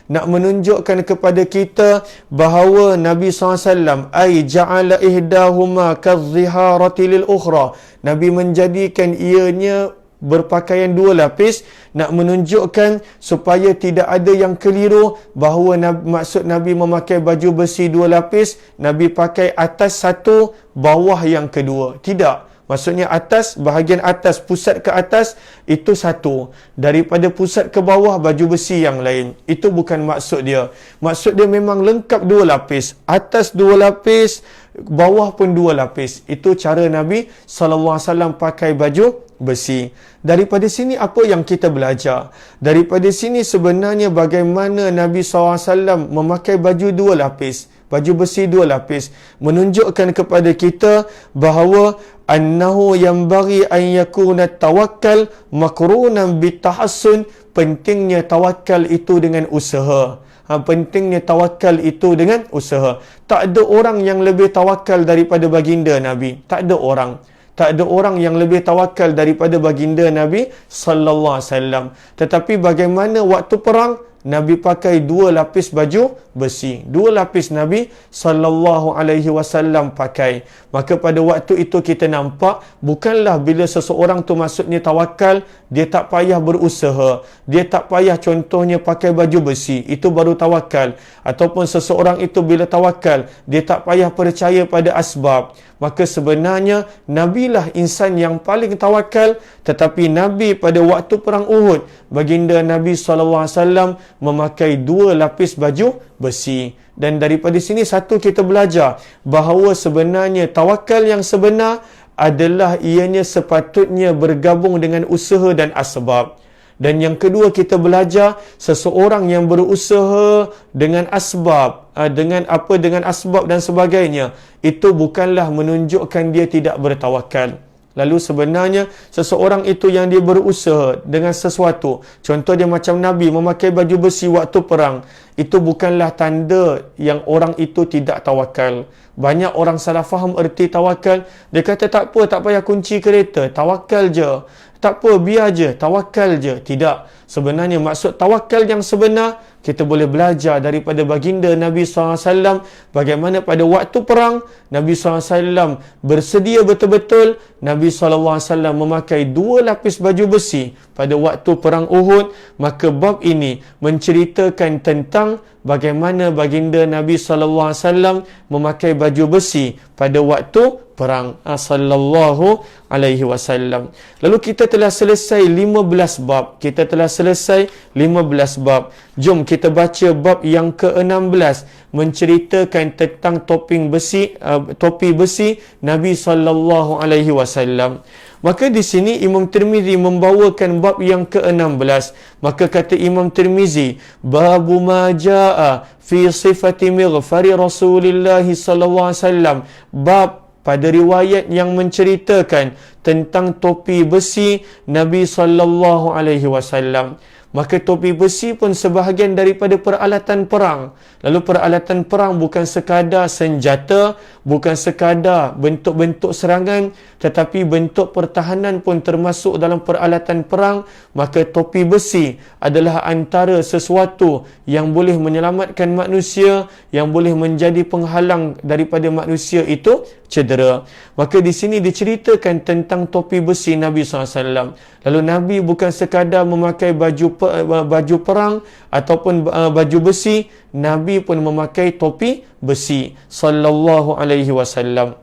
Nak menunjukkan kepada kita bahawa Nabi SAW ay ja'ala ihdahuma kadh-dhiharati lil ukhra. Nabi menjadikan ianya berpakaian dua lapis, nak menunjukkan supaya tidak ada yang keliru bahawa maksud Nabi memakai baju besi dua lapis, Nabi pakai atas satu, bawah yang kedua. Tidak. Maksudnya atas, bahagian atas, pusat ke atas, itu satu. Daripada pusat ke bawah, baju besi yang lain. Itu bukan maksud dia. Maksud dia memang lengkap dua lapis. Atas dua lapis, bawah pun dua lapis. Itu cara Nabi SAW pakai baju besi. Daripada sini apa yang kita belajar? Daripada sini sebenarnya bagaimana Nabi SAW memakai baju dua lapis. Baju besi dua lapis. Menunjukkan kepada kita bahawa annahu yanbaghi an yakuna tawakkal makrunan bitahassun. Pentingnya tawakal itu dengan usaha. Pentingnya tawakal itu dengan usaha. Tak ada orang yang lebih tawakal daripada baginda Nabi. Tak ada orang. Tak ada orang yang lebih tawakal daripada baginda Nabi sallallahu alaihi wasallam. Tetapi bagaimana waktu perang Nabi pakai dua lapis baju besi. Dua lapis Nabi sallallahu alaihi wasallam pakai. Maka pada waktu itu kita nampak bukanlah bila seseorang tu maksudnya tawakal, dia tak payah berusaha. Dia tak payah contohnya pakai baju besi. Itu baru tawakal. Ataupun seseorang itu bila tawakal, dia tak payah percaya pada asbab. Maka sebenarnya Nabilah insan yang paling tawakal. Tetapi Nabi pada waktu perang Uhud, baginda Nabi SAW memakai dua lapis baju besi. Dan daripada sini satu kita belajar bahawa sebenarnya tawakal yang sebenar adalah ianya sepatutnya bergabung dengan usaha dan asbab. Dan yang kedua kita belajar seseorang yang berusaha dengan asbab, dengan asbab dan sebagainya, itu bukanlah menunjukkan dia tidak bertawakal. Lalu sebenarnya seseorang itu yang dia berusaha dengan sesuatu, contoh dia macam Nabi memakai baju besi waktu perang, itu bukanlah tanda yang orang itu tidak tawakal. Banyak orang salah faham erti tawakal. Dia kata tak apa, tak payah kunci kereta, tawakal je. Tak apa, biar je, tawakal je. Tidak. Sebenarnya maksud tawakal yang sebenar, kita boleh belajar daripada baginda Nabi SAW. Bagaimana pada waktu perang, Nabi SAW bersedia betul-betul. Nabi SAW memakai dua lapis baju besi pada waktu perang Uhud. Maka bab ini menceritakan tentang bagaimana baginda Nabi SAW memakai baju besi pada waktu perang sallallahu alaihi wasallam. Lalu kita telah selesai 15 bab. Kita telah selesai 15 bab. Jom kita baca bab yang ke-16 menceritakan tentang topi besi Nabi sallallahu alaihi wasallam. Maka di sini Imam Tirmizi membawakan bab yang ke-16. Maka kata Imam Tirmizi, babu ma jaa fi sifati mighfari Rasulillah sallallahu alaihi wasallam. Bab pada riwayat yang menceritakan tentang topi besi Nabi sallallahu alaihi wasallam. Maka topi besi pun sebahagian daripada peralatan perang. Lalu peralatan perang bukan sekadar senjata, bukan sekadar bentuk-bentuk serangan, tetapi bentuk pertahanan pun termasuk dalam peralatan perang. Maka topi besi adalah antara sesuatu yang boleh menyelamatkan manusia, yang boleh menjadi penghalang daripada manusia itu cedera. Maka di sini diceritakan tentang topi besi Nabi SAW. Lalu Nabi bukan sekadar memakai baju perang ataupun baju besi, Nabi pun memakai topi besi sallallahu alaihi wasallam.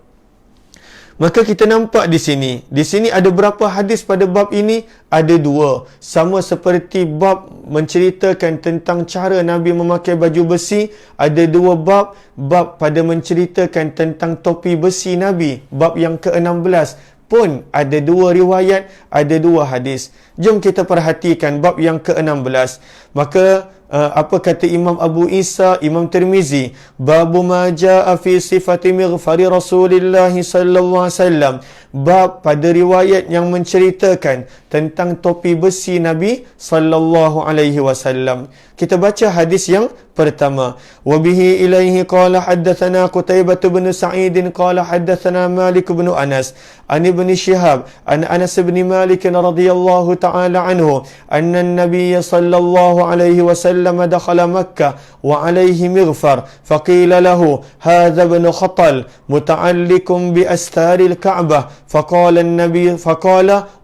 Maka kita nampak di sini ada berapa hadis pada bab ini? Ada dua. Sama seperti bab menceritakan tentang cara Nabi memakai baju besi, ada dua bab. Bab pada menceritakan tentang topi besi Nabi, bab yang ke-16 pun ada dua riwayat, ada dua hadis. Jom kita perhatikan bab yang ke-16. Maka apa kata Imam Abu Isa, Imam Tirmizi, babu ma jaa fi sifati mighfari Rasulillah sallallahu alaihi wasallam. Bab pada riwayat yang menceritakan tentang topi besi Nabi sallallahu alaihi wasallam. Kita baca hadis yang pertama. Wa bihi ilaihi qala haddatsana Qutaibah bin Sa'id qala haddatsana Malik bin Anas an ibn Shihab an Anas bin Malik radhiyallahu ta'ala anhu anna an-nabiy sallallahu alaihi wasallam دخل مكة وعليه مغفر فقيل له هذا ابن خطل متعلق بأستار الكعبة فقال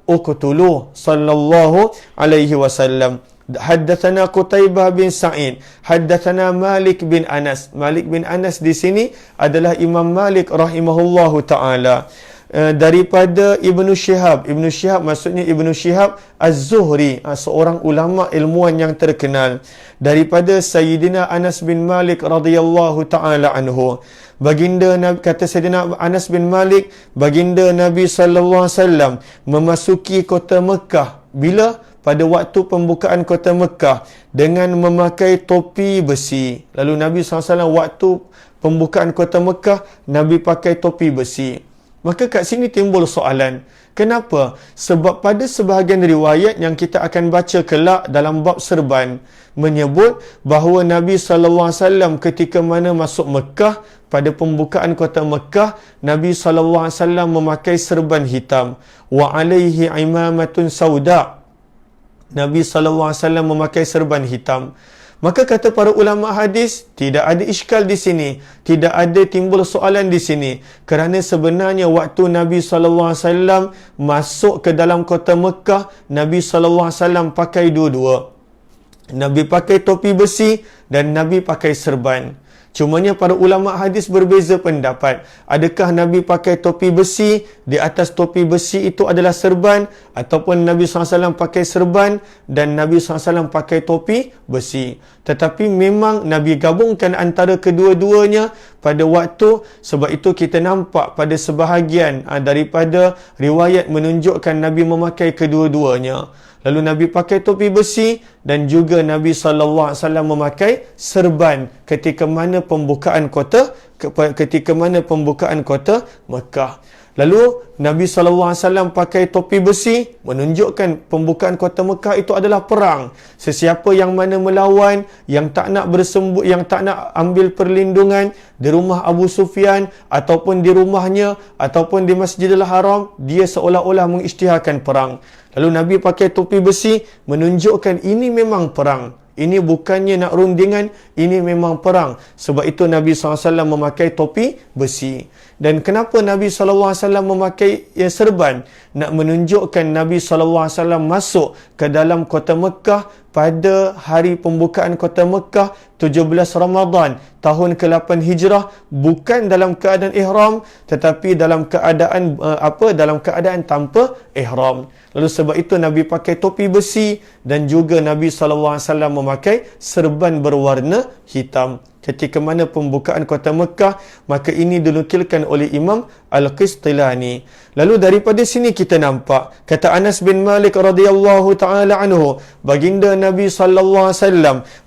uqtuluh sallallahu alaihi wasallam. Haddatsana Qutaibah bin Sa'id, haddatsana Malik bin Anas. Malik bin Anas di sini adalah Imam Malik rahimahullahu taala. Daripada Ibnu Syihab. Ibnu Syihab maksudnya Ibnu Syihab Az-Zuhri, seorang ulama ilmuwan yang terkenal. Daripada Sayyidina Anas bin Malik radhiyallahu taala anhu. Baginda Nabi, kata Sayyidina Anas bin Malik, baginda Nabi sallallahu alaihi wasallam memasuki kota Mekah bila? Pada waktu pembukaan kota Mekah dengan memakai topi besi. Lalu Nabi SAW waktu pembukaan kota Mekah, Nabi pakai topi besi. Maka kat sini timbul soalan. Kenapa? Sebab pada sebahagian riwayat yang kita akan baca kelak dalam bab serban, menyebut bahawa Nabi SAW ketika mana masuk Mekah, pada pembukaan kota Mekah, Nabi SAW memakai serban hitam. Wa alaihi imamatun sauda. Nabi SAW memakai serban hitam. Maka kata para ulama hadis, tidak ada iskal di sini, tidak ada timbul soalan di sini, kerana sebenarnya waktu Nabi SAW masuk ke dalam kota Mekah, Nabi SAW pakai dua-dua. Nabi pakai topi besi dan Nabi pakai serban. Cumanya para ulama hadis berbeza pendapat. Adakah Nabi pakai topi besi, di atas topi besi itu adalah serban, ataupun Nabi SAW pakai serban dan Nabi SAW pakai topi besi. Tetapi memang Nabi gabungkan antara kedua-duanya pada waktu, sebab itu kita nampak pada sebahagian daripada riwayat menunjukkan Nabi memakai kedua-duanya. Lalu Nabi pakai topi besi dan juga Nabi SAW memakai serban ketika mana pembukaan kota Mekah. Lalu Nabi SAW pakai topi besi menunjukkan pembukaan kota Mekah itu adalah perang. Sesiapa yang mana melawan, yang tak nak bersembunyi, yang tak nak ambil perlindungan di rumah Abu Sufyan ataupun di rumahnya ataupun di Masjidil Haram, dia seolah-olah mengisytiharkan perang. Lalu Nabi pakai topi besi menunjukkan ini memang perang. Ini bukannya nak rundingan, ini memang perang. Sebab itu Nabi SAW memakai topi besi. Dan kenapa Nabi SAW memakai serban? Nak menunjukkan Nabi SAW masuk ke dalam kota Mekah pada hari pembukaan kota Mekah 17 Ramadan tahun ke-8 Hijrah, bukan dalam keadaan ihram, tetapi dalam keadaan dalam keadaan tanpa ihram. Lalu sebab itu Nabi pakai topi besi dan juga Nabi SAW memakai serban berwarna hitam ketika mana pembukaan kota Mekah. Maka ini dinukilkan oleh Imam Al-Qistilani. Lalu daripada sini kita nampak, kata Anas bin Malik radhiyallahu taala anhu, baginda Nabi SAW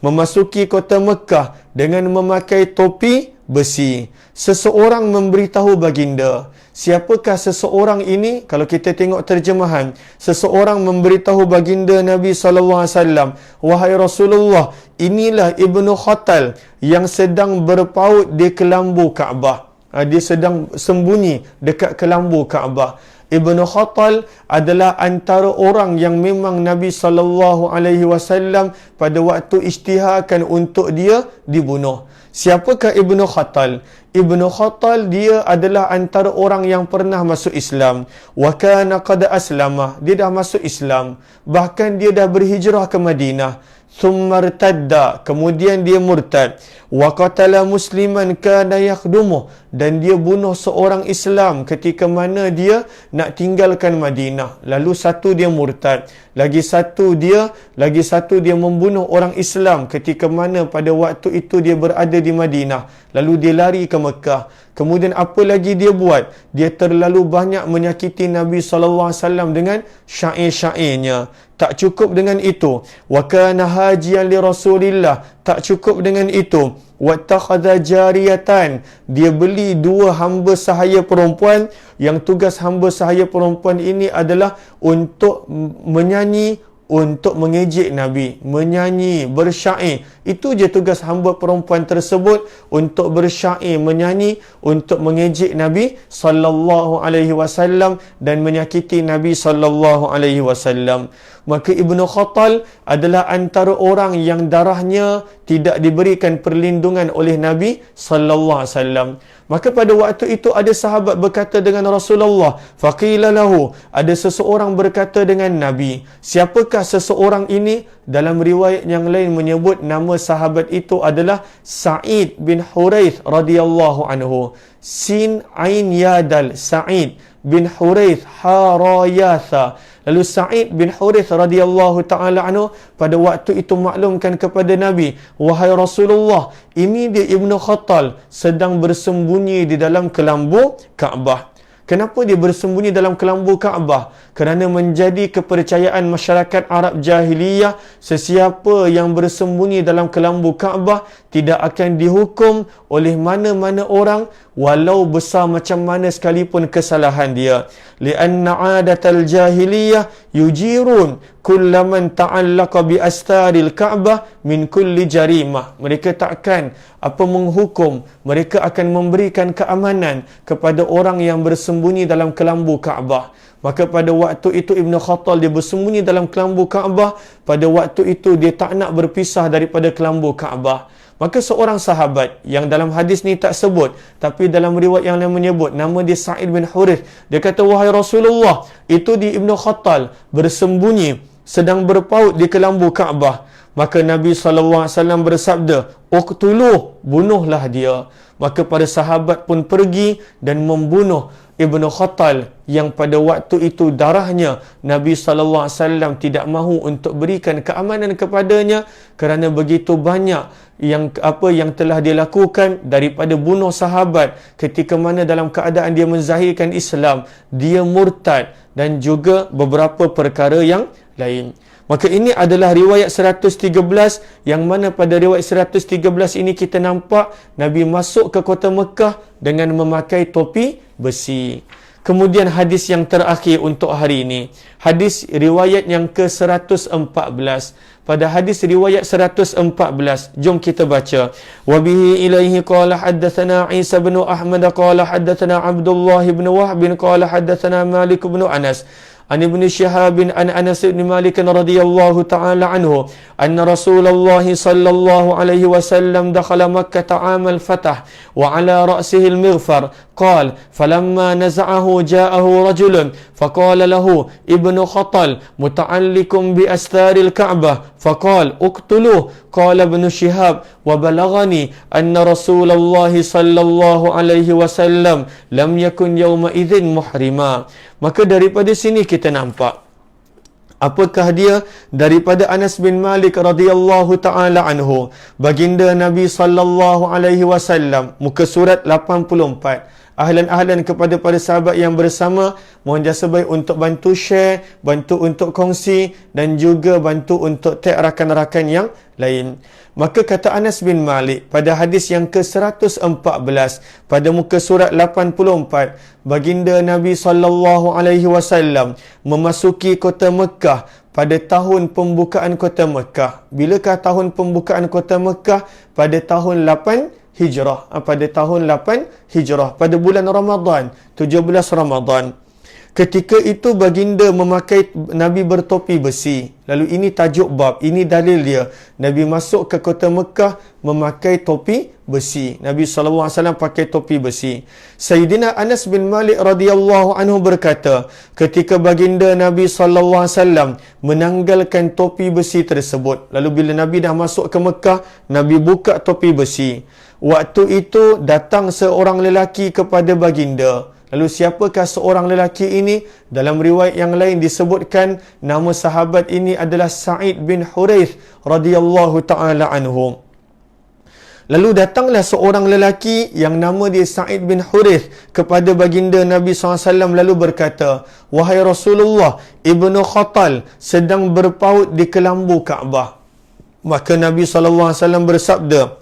memasuki kota Mekah dengan memakai topi besi. Seseorang memberitahu baginda. Siapakah seseorang ini? Kalau kita tengok terjemahan, seseorang memberitahu baginda Nabi SAW, wahai Rasulullah, inilah Ibnu Khatal yang sedang berpaut di kelambu Kaabah. Dia sedang sembunyi dekat kelambu Kaabah. Ibnu Khatal adalah antara orang yang memang Nabi SAW pada waktu isytiharkan untuk dia dibunuh. Siapakah Ibnu Khatal? Ibnu Khatal dia adalah antara orang yang pernah masuk Islam. Wa kana qad aslama. Dia dah masuk Islam. Bahkan dia dah berhijrah ke Madinah. Thumma irtadda. Kemudian dia murtad. Wa qatala musliman kana yakhdumuh. Dan dia bunuh seorang Islam ketika mana dia nak tinggalkan Madinah. Lalu satu dia murtad. Lagi satu dia membunuh orang Islam ketika mana pada waktu itu dia berada di Madinah. Lalu dia lari ke Mekah. Kemudian apa lagi dia buat? Dia terlalu banyak menyakiti Nabi SAW dengan syair-syairnya. Tak cukup dengan itu. Wa kana hajiyan li Rasulillah. Tak cukup dengan itu. Wattakhadha jariyatan. Dia beli dua hamba sahaya perempuan, yang tugas hamba sahaya perempuan ini adalah untuk menyanyi, untuk mengejek Nabi, menyanyi, bersyair. Itu je tugas hamba perempuan tersebut, untuk bersyair, menyanyi, untuk mengejek Nabi sallallahu alaihi wasallam dan menyakiti Nabi sallallahu alaihi wasallam. Maka Ibnu Khattal adalah antara orang yang darahnya tidak diberikan perlindungan oleh Nabi sallallahu alaihi wasallam. Maka pada waktu itu ada sahabat berkata dengan Rasulullah, faqila lahu, ada seseorang berkata dengan Nabi, siapakah seseorang ini? Dalam riwayat yang lain menyebut nama sahabat itu adalah Sa'id bin Huraith radhiyallahu anhu. Sin Ain Yadal, Sa'id bin Huraith Harayatha. Lalu Sa'id bin Huraith radhiyallahu ta'ala anhu pada waktu itu maklumkan kepada Nabi, wahai Rasulullah, ini dia Ibnu Khattal sedang bersembunyi di dalam kelambu Kaabah. Kenapa dia bersembunyi dalam kelambu Kaabah? Kerana menjadi kepercayaan masyarakat Arab jahiliyah, sesiapa yang bersembunyi dalam kelambu Kaabah tidak akan dihukum oleh mana-mana orang walau besar macam mana sekalipun kesalahan dia. Lianna 'adatal jahiliyah yujirun kullaman ta'allaqa bi astaril Ka'bah min kulli jarimah. Mereka takkan menghukum, mereka akan memberikan keamanan kepada orang yang bersembunyi dalam kelambu Kaabah. Maka pada waktu itu Ibnu Khattal dia bersembunyi dalam kelambu Kaabah. Pada waktu itu dia tak nak berpisah daripada kelambu Kaabah. Maka seorang sahabat yang dalam hadis ni tak sebut, tapi dalam riwayat yang lain menyebut, nama dia Sa'id bin Hurith. Dia kata, wahai Rasulullah, itu di Ibnu Khattal bersembunyi sedang berpaut di kelambu Kaabah. Maka Nabi SAW bersabda, uqtuluh, bunuhlah dia. Maka para sahabat pun pergi dan membunuh Ibnu Khattal yang pada waktu itu darahnya Nabi SAW tidak mahu untuk berikan keamanan kepadanya kerana begitu banyak yang telah dia lakukan daripada bunuh sahabat ketika mana dalam keadaan dia menzahirkan Islam, dia murtad dan juga beberapa perkara yang lain. Maka ini adalah riwayat 113 yang mana pada riwayat 113 ini kita nampak Nabi masuk ke kota Mekah dengan memakai topi besi. Kemudian hadis yang terakhir untuk hari ini, hadis riwayat yang ke-114. Pada hadis riwayat 114, jom kita baca. Wa bihi ilaihi qala haddatsana Isa bin Ahmad qala haddatsana Abdullah bin Wahb qala haddatsana Malik bin Anas عن ابن شهاب عن أنس بن مالك رضي الله تعالى عنه أن رسول الله صلى الله عليه وسلم دخل مكة عام الفتح وعلى رأسه المغفر قال فلما نزعه جاءه رجل فقال له ابن خطل متعلق بأستار الكعبة فقال اقتلوه قال ابن شهاب وبلغني أن رسول الله صلى الله عليه وسلم لم يكن يومئذ محرما. Maka daripada sini kita nampak apakah dia? Daripada Anas bin Malik radhiyallahu taala anhu, baginda Nabi sallallahu alaihi wasallam, muka surat 84. Ahlan-ahlan kepada para sahabat yang bersama, mohon jasa baik untuk bantu share, bantu untuk kongsi dan juga bantu untuk tag rakan-rakan yang lain. Maka kata Anas bin Malik pada hadis yang ke-114 pada muka surat 84, baginda Nabi sallallahu alaihi wasallam memasuki kota Mekah pada tahun pembukaan kota Mekah. Bilakah tahun pembukaan kota Mekah? Pada tahun 8 Hijrah. Pada tahun 8 Hijrah. Pada bulan Ramadan, 17 Ramadan. Ketika itu baginda memakai, Nabi bertopi besi. Lalu ini tajuk bab, ini dalil dia. Nabi masuk ke kota Mekah memakai topi besi. Nabi SAW pakai topi besi. Sayyidina Anas bin Malik radhiyallahu anhu berkata, ketika baginda Nabi SAW menanggalkan topi besi tersebut. Lalu bila Nabi dah masuk ke Mekah, Nabi buka topi besi. Waktu itu datang seorang lelaki kepada baginda. Lalu siapakah seorang lelaki ini? Dalam riwayat yang lain disebutkan nama sahabat ini adalah Sa'id bin Huraith radhiyallahu ta'ala anhu. Lalu datanglah seorang lelaki yang nama dia Sa'id bin Huraith kepada baginda Nabi SAW lalu berkata, wahai Rasulullah, Ibnu Khattal sedang berpaut di kelambu Kaabah. Maka Nabi SAW bersabda,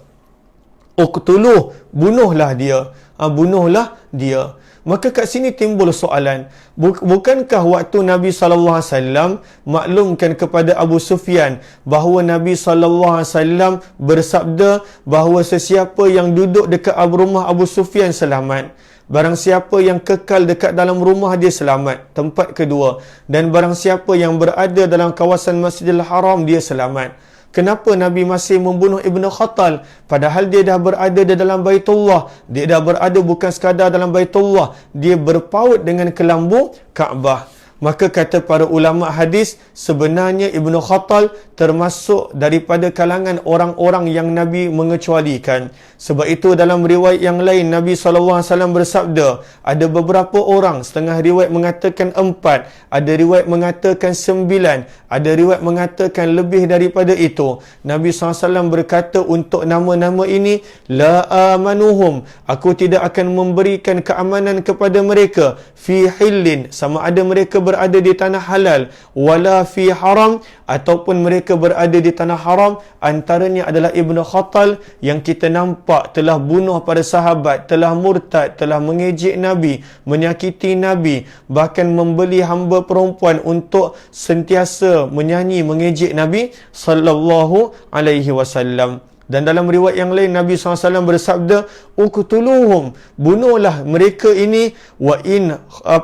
uqtuluh, bunuhlah dia. Bunuhlah dia. Maka kat sini timbul soalan, bukankah waktu Nabi SAW maklumkan kepada Abu Sufyan bahawa Nabi SAW bersabda bahawa sesiapa yang duduk dekat rumah Abu Sufyan selamat, barang siapa yang kekal dekat dalam rumah dia selamat. Tempat kedua, dan barang siapa yang berada dalam kawasan Masjidil Haram dia selamat. Kenapa Nabi masih membunuh Ibnu Khattal padahal dia dah berada di dalam Baitullah? Dia dah berada bukan sekadar dalam Baitullah, dia berpaut dengan kelambu Kaabah. Maka kata para ulama hadis, sebenarnya Ibnu Khattal termasuk daripada kalangan orang-orang yang Nabi mengecualikan. Sebab itu dalam riwayat yang lain Nabi SAW bersabda, ada beberapa orang, setengah riwayat mengatakan 4, ada riwayat mengatakan 9, ada riwayat mengatakan lebih daripada itu. Nabi SAW berkata untuk nama-nama ini, la amanuhum, aku tidak akan memberikan keamanan kepada mereka, fi hillin, sama ada mereka berada di tanah halal, wala fi haram, ataupun mereka berada di tanah haram. Antaranya adalah Ibnu Khattal yang kita nampak telah bunuh para sahabat, telah murtad, telah mengejek Nabi, menyakiti Nabi, bahkan membeli hamba perempuan untuk sentiasa menyanyi mengejek Nabi sallallahu alaihi wasallam. Dan dalam riwayat yang lain Nabi SAW bersabda, uqtuluhum, bunuhlah mereka ini, wa in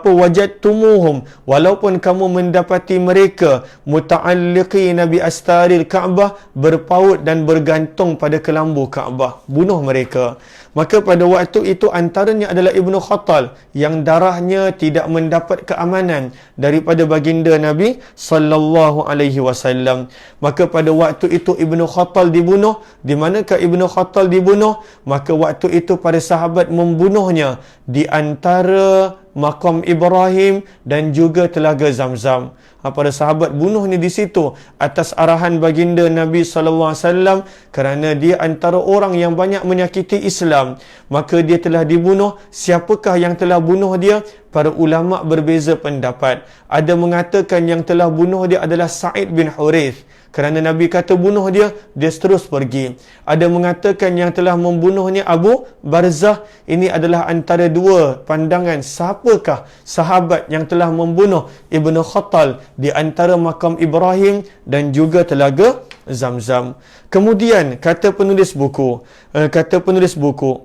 wajadtumuhum, walaupun kamu mendapati mereka muta'alliqina bi astaril Ka'bah, berpaut dan bergantung pada kelambu Kaabah, bunuh mereka. Maka pada waktu itu antaranya adalah Ibnu Khattal yang darahnya tidak mendapat keamanan daripada baginda Nabi sallallahu alaihi wasallam. Maka pada waktu itu Ibnu Khattal dibunuh. Di manakah Ibnu Khattal dibunuh? Maka waktu itu para sahabat membunuhnya di antara Maqam Ibrahim dan juga Telaga Zamzam. Para sahabat bunuhnya di situ atas arahan baginda Nabi SAW, kerana dia antara orang yang banyak menyakiti Islam. Maka dia telah dibunuh. Siapakah yang telah bunuh dia? Para ulama berbeza pendapat. Ada mengatakan yang telah bunuh dia adalah Sa'id bin Hurith, kerana Nabi kata bunuh dia, dia terus pergi. Ada mengatakan yang telah membunuhnya Abu Barzah. Ini adalah antara dua pandangan. Siapakah sahabat yang telah membunuh Ibnu Khattal di antara Maqam Ibrahim dan juga Telaga Zamzam. Kemudian kata penulis buku,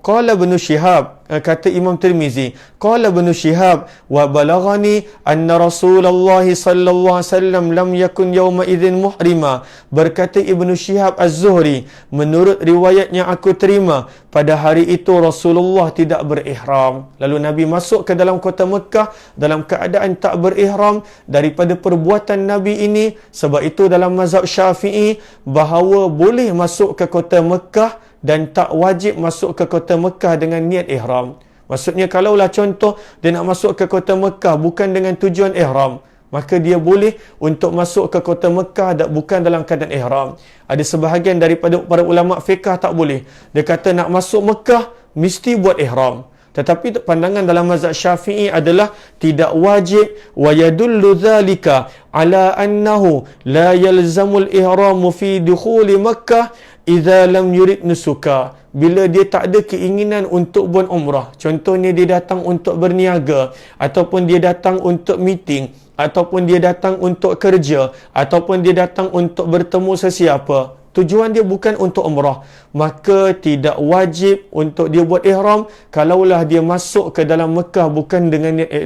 qala Ibnu Syihab, kata Imam Tirmizi, qala Ibnu Syihab wa balaghani anna Rasulullah sallallahu alaihi wasallam lam yakun yawma idzin muhrima. Berkata Ibnu Syihab Az-Zuhri, menurut riwayat yang aku terima, pada hari itu Rasulullah tidak berihram. Lalu Nabi masuk ke dalam kota Mekah dalam keadaan tak berihram daripada perbuatan Nabi ini. Sebab itu dalam mazhab Syafi'i bahawa boleh masuk ke kota Mekah dan tak wajib masuk ke kota Mekah dengan niat ihram. Maksudnya kalaulah contoh dia nak masuk ke kota Mekah bukan dengan tujuan ihram, maka dia boleh untuk masuk ke kota Mekah bukan dalam keadaan ihram. Ada sebahagian daripada para ulama fiqh tak boleh. Dia kata nak masuk Mekah mesti buat ihram. Tetapi pandangan dalam mazhab Syafi'i adalah tidak wajib. Wa yadullu dhalika ala annahu la yalzamul ihramu fi dukhuli Makkah idza lam yurid nusuka. Bila dia tak ada keinginan untuk buat umrah, contohnya dia datang untuk berniaga, ataupun dia datang untuk meeting, ataupun dia datang untuk kerja, ataupun dia datang untuk bertemu sesiapa, tujuan dia bukan untuk umrah, maka tidak wajib untuk dia buat ihram kalaulah dia masuk ke dalam Mekah bukan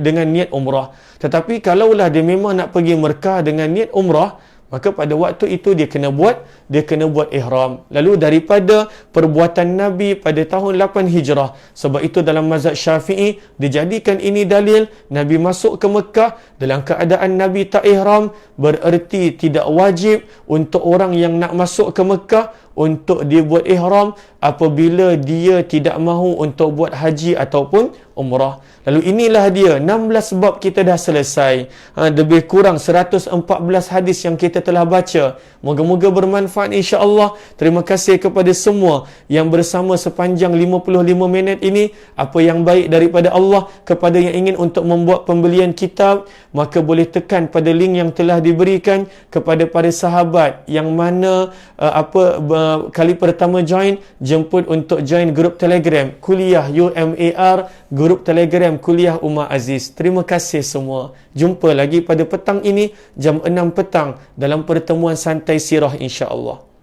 dengan niat umrah. Tetapi kalaulah dia memang nak pergi Mekah dengan niat umrah, maka pada waktu itu dia kena buat ihram. Lalu daripada perbuatan Nabi pada tahun 8 Hijrah, sebab itu dalam mazhab Syafi'i dijadikan ini dalil Nabi masuk ke Mekah dalam keadaan Nabi tak ihram, bererti tidak wajib untuk orang yang nak masuk ke Mekah untuk dia buat ihram apabila dia tidak mahu untuk buat haji ataupun umrah. Lalu inilah dia 16 bab kita dah selesai. Lebih kurang 114 hadis yang kita telah baca. Moga-moga bermanfaat insya-Allah. Terima kasih kepada semua yang bersama sepanjang 55 minit ini. Apa yang baik daripada Allah. Kepada yang ingin untuk membuat pembelian kitab, maka boleh tekan pada link yang telah diberikan. Kepada para sahabat yang mana kali pertama join, jemput untuk join grup Telegram Kuliah UMAR, grup Telegram Kuliah Umar Aziz. Terima kasih semua. Jumpa lagi pada petang ini jam 6 petang dalam pertemuan santai sirah insya-Allah.